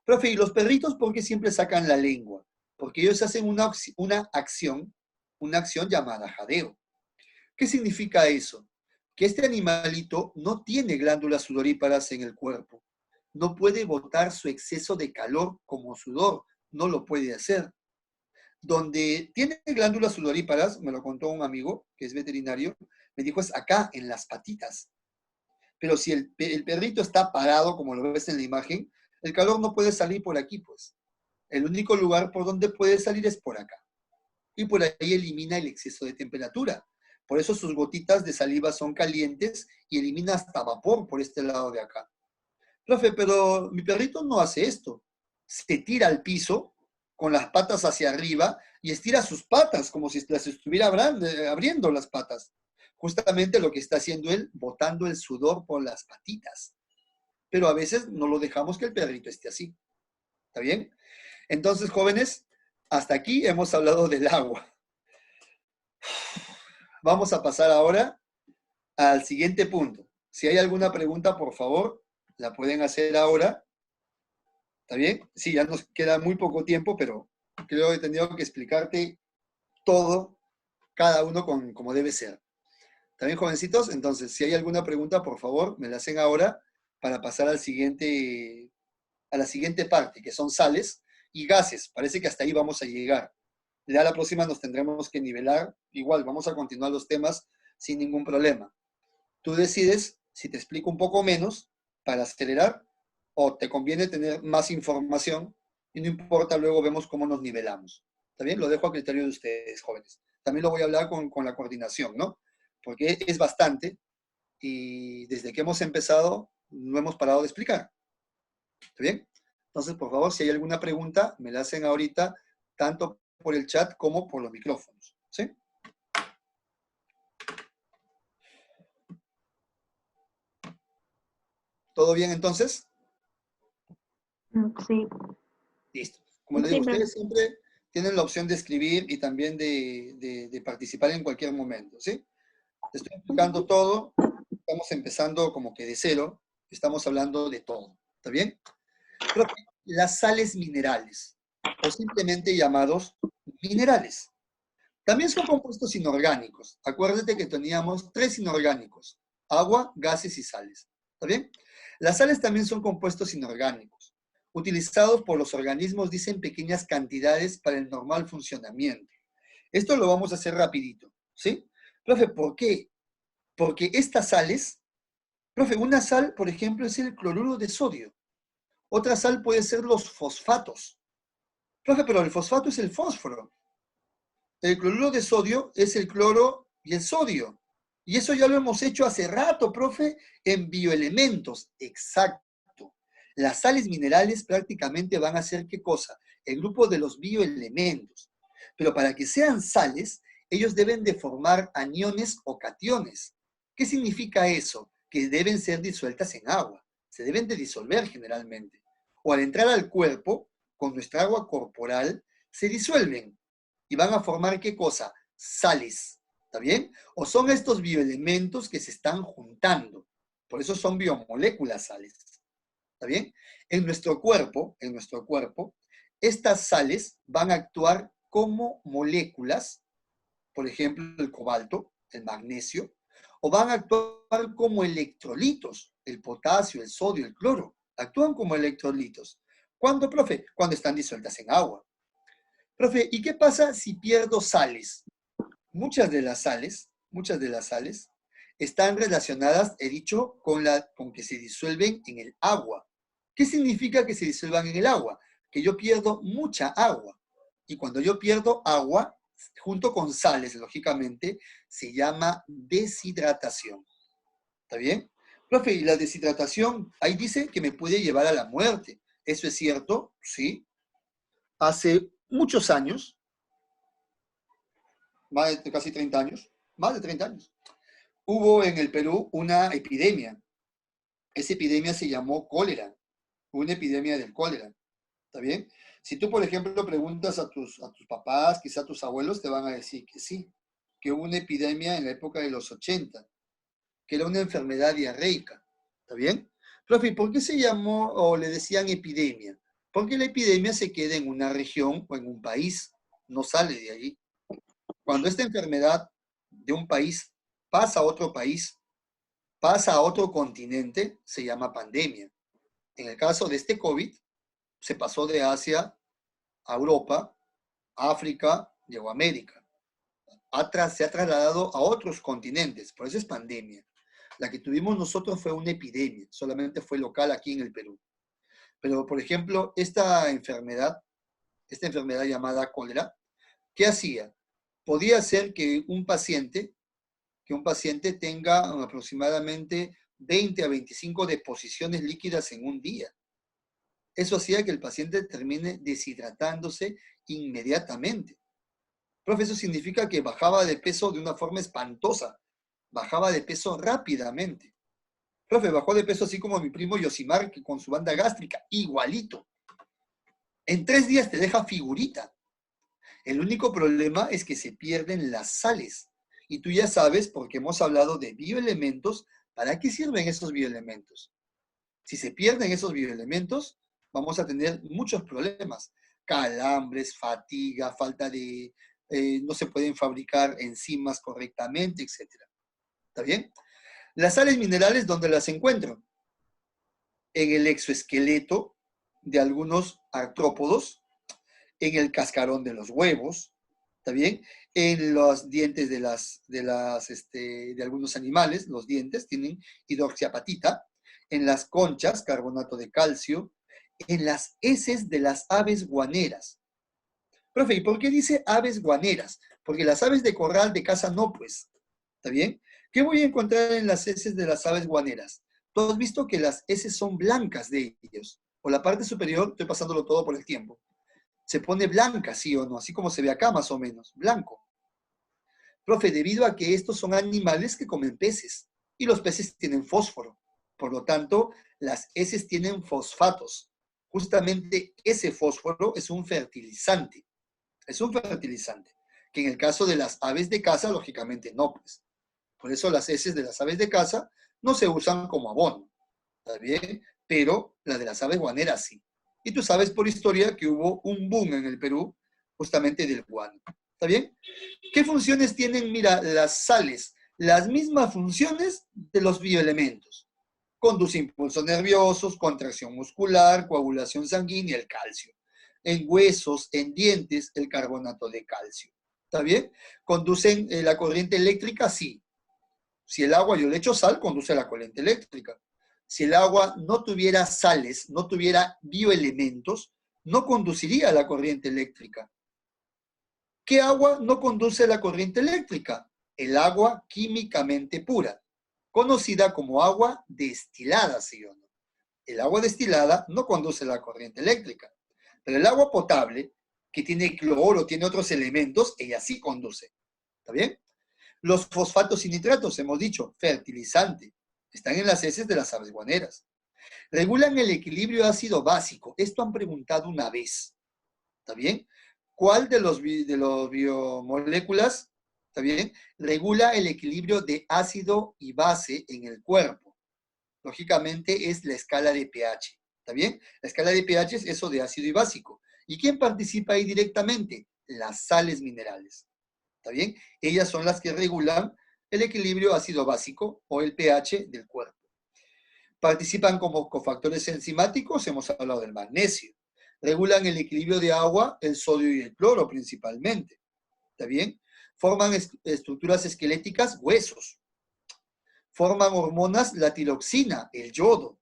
Profe, ¿y los perritos por qué siempre sacan la lengua? Porque ellos hacen una acción llamada jadeo. ¿Qué significa eso? Que este animalito no tiene glándulas sudoríparas en el cuerpo. No puede botar su exceso de calor como sudor. No lo puede hacer. Donde tiene glándulas sudoríparas, me lo contó un amigo que es veterinario, me dijo es acá, en las patitas. Pero si el perrito está parado, como lo ves en la imagen, el calor no puede salir por aquí, pues. El único lugar por donde puede salir es por acá. Y por ahí elimina el exceso de temperatura. Por eso sus gotitas de saliva son calientes y elimina hasta vapor por este lado de acá. Profe, pero mi perrito no hace esto. Se tira al piso con las patas hacia arriba y estira sus patas como si las estuviera abriendo las patas. Justamente lo que está haciendo él, botando el sudor por las patitas. Pero a veces no lo dejamos que el perrito esté así. ¿Está bien? Entonces, jóvenes, hasta aquí hemos hablado del agua. Vamos a pasar ahora al siguiente punto. Si hay alguna pregunta, por favor, la pueden hacer ahora. ¿Está bien? Sí, ya nos queda muy poco tiempo, pero creo que he tenido que explicarte todo, cada uno como debe ser. ¿Está bien, jovencitos? Entonces, si hay alguna pregunta, por favor, me la hacen ahora para pasar a la siguiente parte, que son sales y gases. Parece que hasta ahí vamos a llegar. Ya la próxima nos tendremos que nivelar. Igual, vamos a continuar los temas sin ningún problema. Tú decides si te explico un poco menos para acelerar o te conviene tener más información y no importa, luego vemos cómo nos nivelamos. ¿Está bien? Lo dejo a criterio de ustedes, jóvenes. También lo voy a hablar con la coordinación, ¿no? Porque es bastante y desde que hemos empezado no hemos parado de explicar. ¿Está bien? Entonces, por favor, si hay alguna pregunta, me la hacen ahorita, tanto por el chat como por los micrófonos. ¿Sí? ¿Todo bien entonces? Sí. Listo. Como les Sí, digo, ustedes siempre tienen la opción de escribir y también de participar en cualquier momento, ¿sí? Te estoy explicando todo, estamos empezando como que de cero, estamos hablando de todo, ¿está bien? Profe, las sales minerales, o simplemente llamados minerales, también son compuestos inorgánicos. Acuérdate que teníamos 3 inorgánicos: agua, gases y sales. ¿Está bien? Las sales también son compuestos inorgánicos, utilizados por los organismos, dicen, pequeñas cantidades para el normal funcionamiento. Esto lo vamos a hacer rapidito, ¿sí? Profe, ¿por qué? Porque estas sales, profe, una sal, por ejemplo, es el cloruro de sodio. Otra sal puede ser los fosfatos. Profe, pero el fosfato es el fósforo. El cloruro de sodio es el cloro y el sodio. Y eso ya lo hemos hecho hace rato, profe, en bioelementos. Exacto. Las sales minerales prácticamente van a ser, ¿qué cosa? El grupo de los bioelementos. Pero para que sean sales, ellos deben de formar aniones o cationes. ¿Qué significa eso? Que deben ser disueltas en agua. Se deben de disolver generalmente. O al entrar al cuerpo, con nuestra agua corporal, se disuelven. Y van a formar, ¿qué cosa? Sales. ¿Está bien? O son estos bioelementos que se están juntando. Por eso son biomoléculas sales. ¿Está bien? En nuestro cuerpo, estas sales van a actuar como moléculas, por ejemplo, el cobalto, el magnesio, o van a actuar como electrolitos, el potasio, el sodio, el cloro. Actúan como electrolitos. ¿Cuándo, profe? Cuando están disueltas en agua. Profe, ¿y qué pasa si pierdo sales? Muchas de las sales están relacionadas, he dicho, con que se disuelven en el agua. ¿Qué significa que se disuelvan en el agua? Que yo pierdo mucha agua. Y cuando yo pierdo agua, junto con sales, lógicamente, se llama deshidratación. ¿Está bien? Profe, y la deshidratación, ahí dice que me puede llevar a la muerte. ¿Eso es cierto? Sí. Hace muchos años, más de casi 30 años, más de 30 años, hubo en el Perú una epidemia. Esa epidemia se llamó cólera, una epidemia del cólera. ¿Está bien? Si tú, por ejemplo, preguntas a tus papás, quizá a tus abuelos, te van a decir que sí, que hubo una epidemia en la época de los 80, que era una enfermedad diarreica. ¿Está bien? Profe, ¿por qué se llamó o le decían epidemia? Porque la epidemia se queda en una región o en un país, no sale de allí. Cuando esta enfermedad de un país pasa a otro país, pasa a otro continente, se llama pandemia. En el caso de este COVID, se pasó de Asia a Europa, África, llegó a América. Se ha trasladado a otros continentes, por eso es pandemia. La que tuvimos nosotros fue una epidemia, solamente fue local aquí en el Perú. Pero, por ejemplo, esta enfermedad llamada cólera, ¿qué hacía? Podía ser que un paciente tenga aproximadamente 20 a 25 deposiciones líquidas en un día. Eso hacía que el paciente termine deshidratándose inmediatamente. Profe, eso significa que bajaba de peso de una forma espantosa, bajaba de peso rápidamente. Profe, bajó de peso así como mi primo Yosimar, que con su banda gástrica, igualito. En 3 días te deja figurita. El único problema es que se pierden las sales. Y tú ya sabes, porque hemos hablado de bioelementos, ¿para qué sirven esos bioelementos? Si se pierden esos bioelementos, vamos a tener muchos problemas. Calambres, fatiga, falta de... no se pueden fabricar enzimas correctamente, etc. ¿Está bien? Las sales minerales, ¿dónde las encuentro? En el exoesqueleto de algunos artrópodos, en el cascarón de los huevos, ¿está bien? En los dientes de algunos animales, los dientes tienen hidroxiapatita, en las conchas, carbonato de calcio, en las heces de las aves guaneras. Profe, ¿y por qué dice aves guaneras? Porque las aves de corral de casa no, pues, ¿está bien? ¿Qué voy a encontrar en las heces de las aves guaneras? Tú has visto que las heces son blancas de ellos, o la parte superior, estoy pasándolo todo por el tiempo, se pone blanca, ¿sí o no? Así como se ve acá más o menos, blanco. Profe, debido a que estos son animales que comen peces y los peces tienen fósforo. Por lo tanto, las heces tienen fosfatos. Justamente ese fósforo es un fertilizante. Es un fertilizante, que en el caso de las aves de caza, lógicamente no, pues. Por eso las heces de las aves de caza no se usan como abono, ¿está bien? Pero la de las aves guaneras sí. Y tú sabes por historia que hubo un boom en el Perú justamente del guano, ¿está bien? ¿Qué funciones tienen, mira, las sales? Las mismas funciones de los bioelementos. Conduce impulsos nerviosos, contracción muscular, coagulación sanguínea, el calcio. En huesos, en dientes, el carbonato de calcio. ¿Está bien? ¿Conducen la corriente eléctrica? Sí. Si el agua yo le echo sal, conduce a la corriente eléctrica. Si el agua no tuviera sales, no tuviera bioelementos, no conduciría a la corriente eléctrica. ¿Qué agua no conduce a la corriente eléctrica? El agua químicamente pura, conocida como agua destilada, ¿sí o no? El agua destilada no conduce a la corriente eléctrica, pero el agua potable, que tiene cloro, tiene otros elementos, ella sí conduce. ¿Está bien? Los fosfatos y nitratos, hemos dicho, fertilizante, están en las heces de las aves guaneras. Regulan el equilibrio ácido básico. Esto han preguntado una vez. ¿Está bien? ¿Cuál de los biomoléculas, está bien, regula el equilibrio de ácido y base en el cuerpo? Lógicamente es la escala de pH. ¿Está bien? La escala de pH es eso de ácido y básico. ¿Y quién participa ahí directamente? Las sales minerales. ¿Está bien? Ellas son las que regulan el equilibrio ácido básico o el pH del cuerpo. Participan como cofactores enzimáticos, hemos hablado del magnesio. Regulan el equilibrio de agua, el sodio y el cloro principalmente. ¿Está bien? Forman estructuras esqueléticas, huesos. Forman hormonas, la tiroxina, el yodo.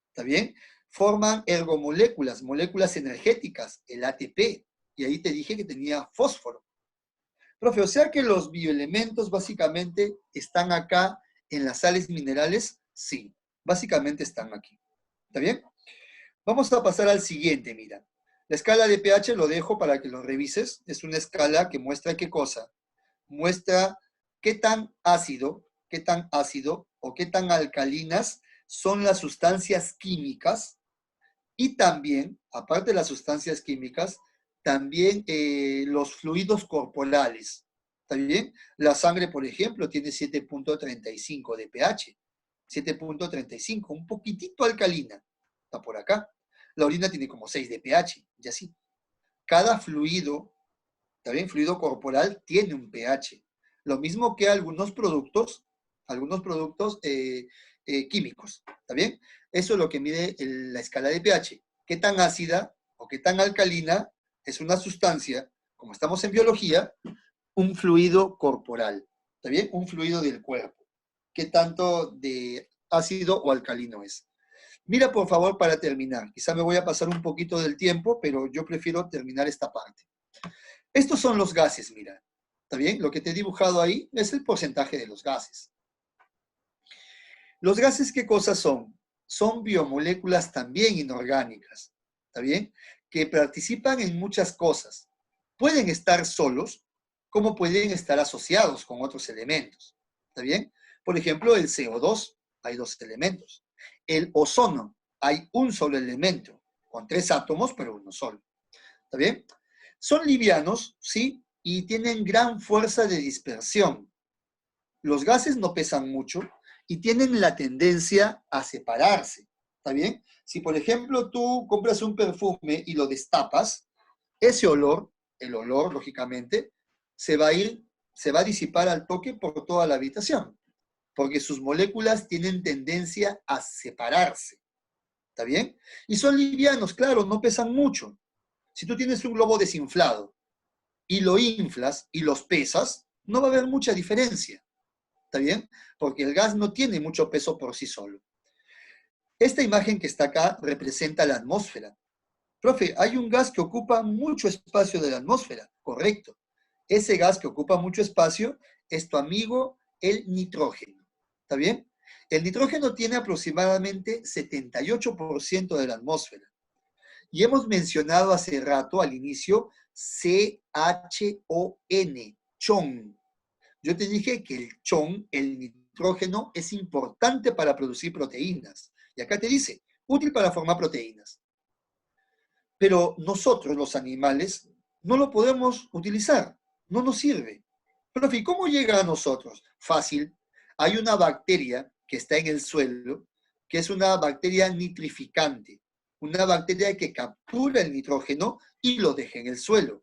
¿Está bien? Forman ergomoléculas, moléculas energéticas, el ATP. Y ahí te dije que tenía fósforo. Profe, o sea que los bioelementos básicamente están acá en las sales minerales. Sí, básicamente están aquí. ¿Está bien? Vamos a pasar al siguiente, mira. La escala de pH lo dejo para que lo revises. Es una escala que muestra qué cosa. Muestra qué tan ácido o qué tan alcalinas son las sustancias químicas y también, aparte de las sustancias químicas, también los fluidos corporales. ¿Está bien? La sangre, por ejemplo, tiene 7.35 de pH. 7.35, un poquitito alcalina. Está por acá. La orina tiene como 6 de pH, y así. Cada fluido, también fluido corporal, tiene un pH. Lo mismo que algunos productos químicos. ¿Está bien? Eso es lo que mide la escala de pH. ¿Qué tan ácida o qué tan alcalina es una sustancia, como estamos en biología, un fluido corporal? ¿Está bien? Un fluido del cuerpo. ¿Qué tanto de ácido o alcalino es? Mira, por favor, para terminar. Quizá me voy a pasar un poquito del tiempo, pero yo prefiero terminar esta parte. Estos son los gases, mira. ¿Está bien? Lo que te he dibujado ahí es el porcentaje de los gases. ¿Los gases qué cosas son? Son biomoléculas también inorgánicas. ¿Está bien? Que participan en muchas cosas. Pueden estar solos, como pueden estar asociados con otros elementos. ¿Está bien? Por ejemplo, el CO2, hay 2 elementos. El ozono, hay un solo elemento, con 3 átomos, pero uno solo. ¿Está bien? Son livianos, ¿sí? Y tienen gran fuerza de dispersión. Los gases no pesan mucho y tienen la tendencia a separarse. ¿Está bien? Si, por ejemplo, tú compras un perfume y lo destapas, ese olor, el olor, lógicamente, se va a disipar al toque por toda la habitación, porque sus moléculas tienen tendencia a separarse. ¿Está bien? Y son livianos, claro, no pesan mucho. Si tú tienes un globo desinflado y lo inflas y los pesas, no va a haber mucha diferencia. ¿Está bien? Porque el gas no tiene mucho peso por sí solo. Esta imagen que está acá representa la atmósfera. Profe, hay un gas que ocupa mucho espacio de la atmósfera. Correcto. Ese gas que ocupa mucho espacio es tu amigo el nitrógeno. ¿Está bien? El nitrógeno tiene aproximadamente 78% de la atmósfera. Y hemos mencionado hace rato, al inicio, CHON, chon. Yo te dije que el chon, el nitrógeno, es importante para producir proteínas. Y acá te dice, útil para formar proteínas. Pero nosotros, los animales, no lo podemos utilizar, no nos sirve. Profe, ¿y cómo llega a nosotros? Fácil. Hay una bacteria que está en el suelo, que es una bacteria nitrificante, una bacteria que captura el nitrógeno y lo deja en el suelo.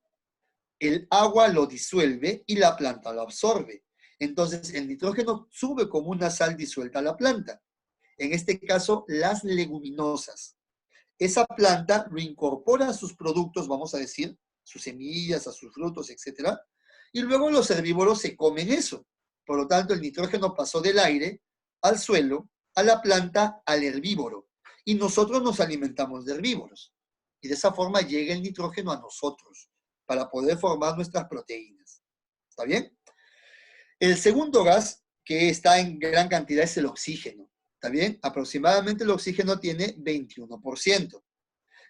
El agua lo disuelve y la planta lo absorbe. Entonces, el nitrógeno sube como una sal disuelta a la planta. En este caso, las leguminosas. Esa planta lo incorpora a sus productos, vamos a decir, sus semillas, a sus frutos, etc. Y luego los herbívoros se comen eso. Por lo tanto, el nitrógeno pasó del aire al suelo, a la planta, al herbívoro. Y nosotros nos alimentamos de herbívoros. Y de esa forma llega el nitrógeno a nosotros para poder formar nuestras proteínas. ¿Está bien? El segundo gas que está en gran cantidad es el oxígeno. ¿Está bien? Aproximadamente el oxígeno tiene 21%.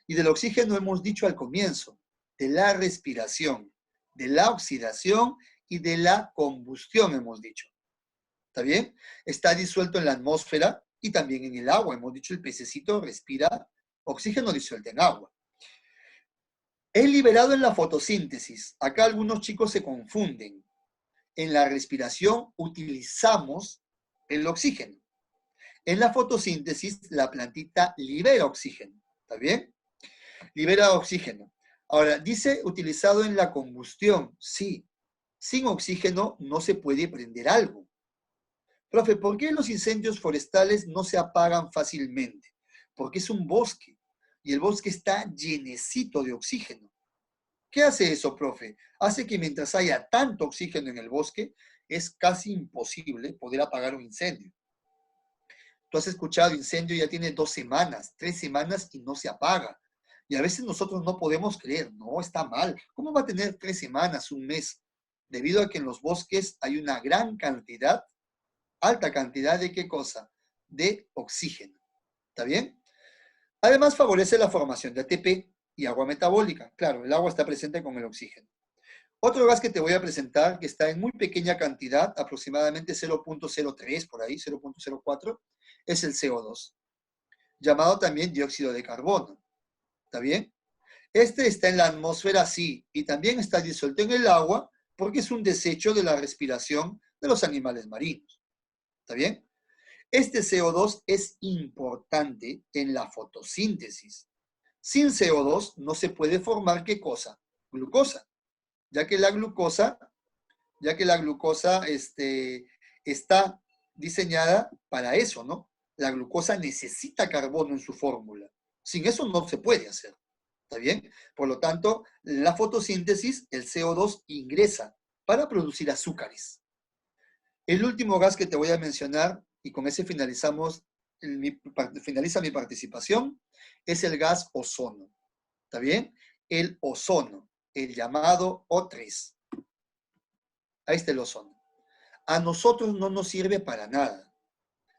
Y del oxígeno hemos dicho al comienzo, de la respiración, de la oxidación y de la combustión, hemos dicho. ¿Está bien? Está disuelto en la atmósfera y también en el agua. Hemos dicho, el pececito respira oxígeno disuelto en agua. Es liberado en la fotosíntesis. Acá algunos chicos se confunden. En la respiración utilizamos el oxígeno. En la fotosíntesis, la plantita libera oxígeno. ¿Está bien? Libera oxígeno. Ahora, dice utilizado en la combustión. Sí, sin oxígeno no se puede prender algo. Profe, ¿por qué los incendios forestales no se apagan fácilmente? Porque es un bosque y el bosque está llenecito de oxígeno. ¿Qué hace eso, profe? Hace que mientras haya tanto oxígeno en el bosque, es casi imposible poder apagar un incendio. Tú has escuchado, incendio ya tiene 2 semanas, 3 semanas y no se apaga. Y a veces nosotros no podemos creer, no, está mal. ¿Cómo va a tener 3 semanas, un mes? Debido a que en los bosques hay una gran cantidad, alta cantidad de ¿qué cosa? De oxígeno. ¿Está bien? Además favorece la formación de ATP y agua metabólica. Claro, el agua está presente con el oxígeno. Otro gas que te voy a presentar, que está en muy pequeña cantidad, aproximadamente 0.03 por ahí, 0.04, es el CO2, llamado también dióxido de carbono. ¿Está bien? Este está en la atmósfera, sí, y también está disuelto en el agua porque es un desecho de la respiración de los animales marinos. ¿Está bien? Este CO2 es importante en la fotosíntesis. Sin CO2 no se puede formar, ¿qué cosa? Glucosa. Ya que la glucosa está diseñada para eso, ¿no? La glucosa necesita carbono en su fórmula. Sin eso no se puede hacer. ¿Está bien? Por lo tanto, la fotosíntesis, el CO2 ingresa para producir azúcares. El último gas que te voy a mencionar, y con ese finaliza mi participación, es el gas ozono. ¿Está bien? El ozono, el llamado O3. Ahí está el ozono. A nosotros no nos sirve para nada.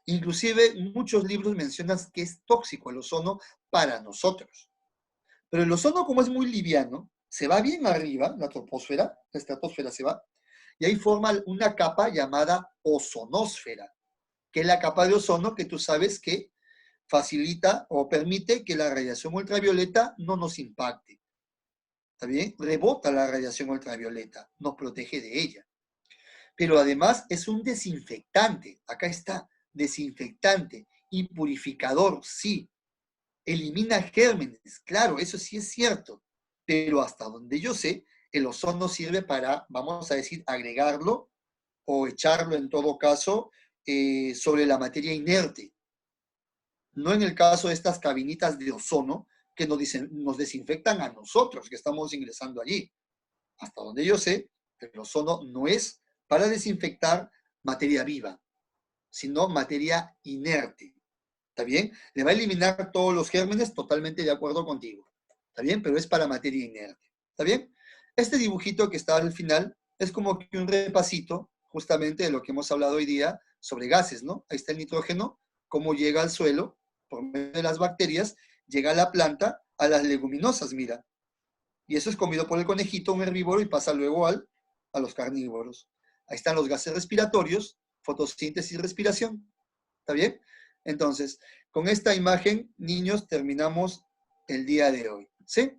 Inclusive muchos libros mencionan que es tóxico el ozono para nosotros. Pero el ozono, como es muy liviano, se va bien arriba, la estratosfera se va, y ahí forma una capa llamada ozonosfera, que es la capa de ozono que tú sabes que facilita o permite que la radiación ultravioleta no nos impacte. ¿Está bien? Rebota la radiación ultravioleta, nos protege de ella. Pero además es un desinfectante, acá está, desinfectante y purificador, sí. Elimina gérmenes, claro, eso sí es cierto, pero hasta donde yo sé, el ozono sirve para, vamos a decir, agregarlo o echarlo en todo caso sobre la materia inerte. No en el caso de estas cabinitas de ozono que nos desinfectan a nosotros que estamos ingresando allí. Hasta donde yo sé, el ozono no es para desinfectar materia viva, sino materia inerte. ¿Está bien? Le va a eliminar todos los gérmenes, totalmente de acuerdo contigo. ¿Está bien? Pero es para materia inerte. ¿Está bien? Este dibujito que está al final es como que un repasito justamente de lo que hemos hablado hoy día sobre gases, ¿no? Ahí está el nitrógeno, cómo llega al suelo por medio de las bacterias, llega a la planta, a las leguminosas, mira. Y eso es comido por el conejito, un herbívoro, y pasa luego a los carnívoros. Ahí están los gases respiratorios, fotosíntesis y respiración. ¿Está bien? Entonces, con esta imagen, niños, terminamos el día de hoy. ¿Sí?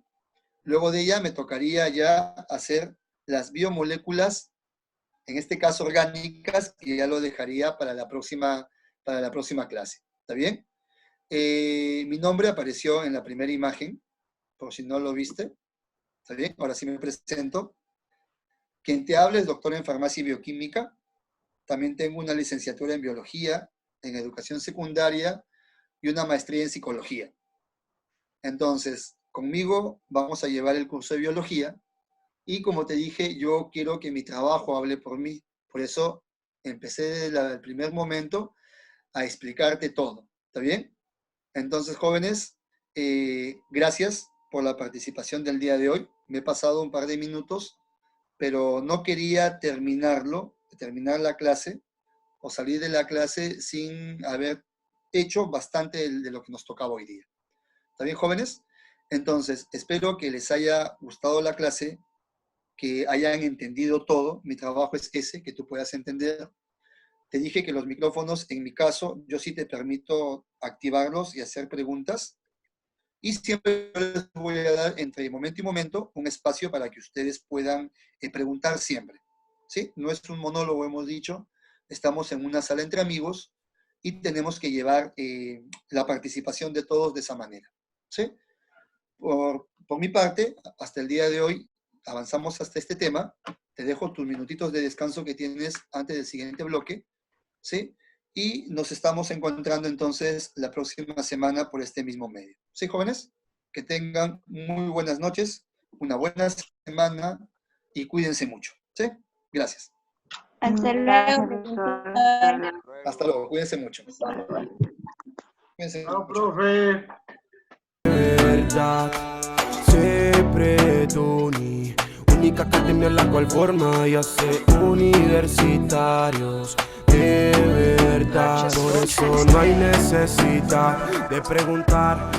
Luego de ella me tocaría ya hacer las biomoléculas, en este caso orgánicas, que ya lo dejaría para la próxima clase. ¿Está bien? Mi nombre apareció en la primera imagen, por si no lo viste. ¿Está bien? Ahora sí me presento. Quien te habla es doctor en farmacia y bioquímica. También tengo una licenciatura en biología, en educación secundaria y una maestría en psicología. Entonces, conmigo vamos a llevar el curso de biología y como te dije, yo quiero que mi trabajo hable por mí. Por eso empecé desde el primer momento a explicarte todo. ¿Está bien? Entonces, jóvenes, gracias por la participación del día de hoy. Me he pasado un par de minutos, pero no quería terminar la clase o salir de la clase sin haber hecho bastante de lo que nos tocaba hoy día. ¿Está bien, jóvenes? Entonces, espero que les haya gustado la clase, que hayan entendido todo. Mi trabajo es ese, que tú puedas entender. Te dije que los micrófonos, en mi caso, yo sí te permito activarlos y hacer preguntas. Y siempre les voy a dar, entre momento y momento, un espacio para que ustedes puedan preguntar siempre. ¿Sí? No es un monólogo, hemos dicho. Estamos en una sala entre amigos y tenemos que llevar la participación de todos de esa manera. ¿Sí? Por mi parte, hasta el día de hoy, avanzamos hasta este tema. Te dejo tus minutitos de descanso que tienes antes del siguiente bloque. ¿Sí? Y nos estamos encontrando entonces la próxima semana por este mismo medio. ¿Sí, jóvenes? Que tengan muy buenas noches, una buena semana y cuídense mucho. ¿Sí? Gracias. Hasta Gracias, luego, profesor. profesor. Hasta luego, cuídense mucho. Cuídense Chao, mucho. profe. Verdad, siempre Tuni, única academia en la cual forma y hace universitarios de verdad. Por eso no hay necesidad de preguntar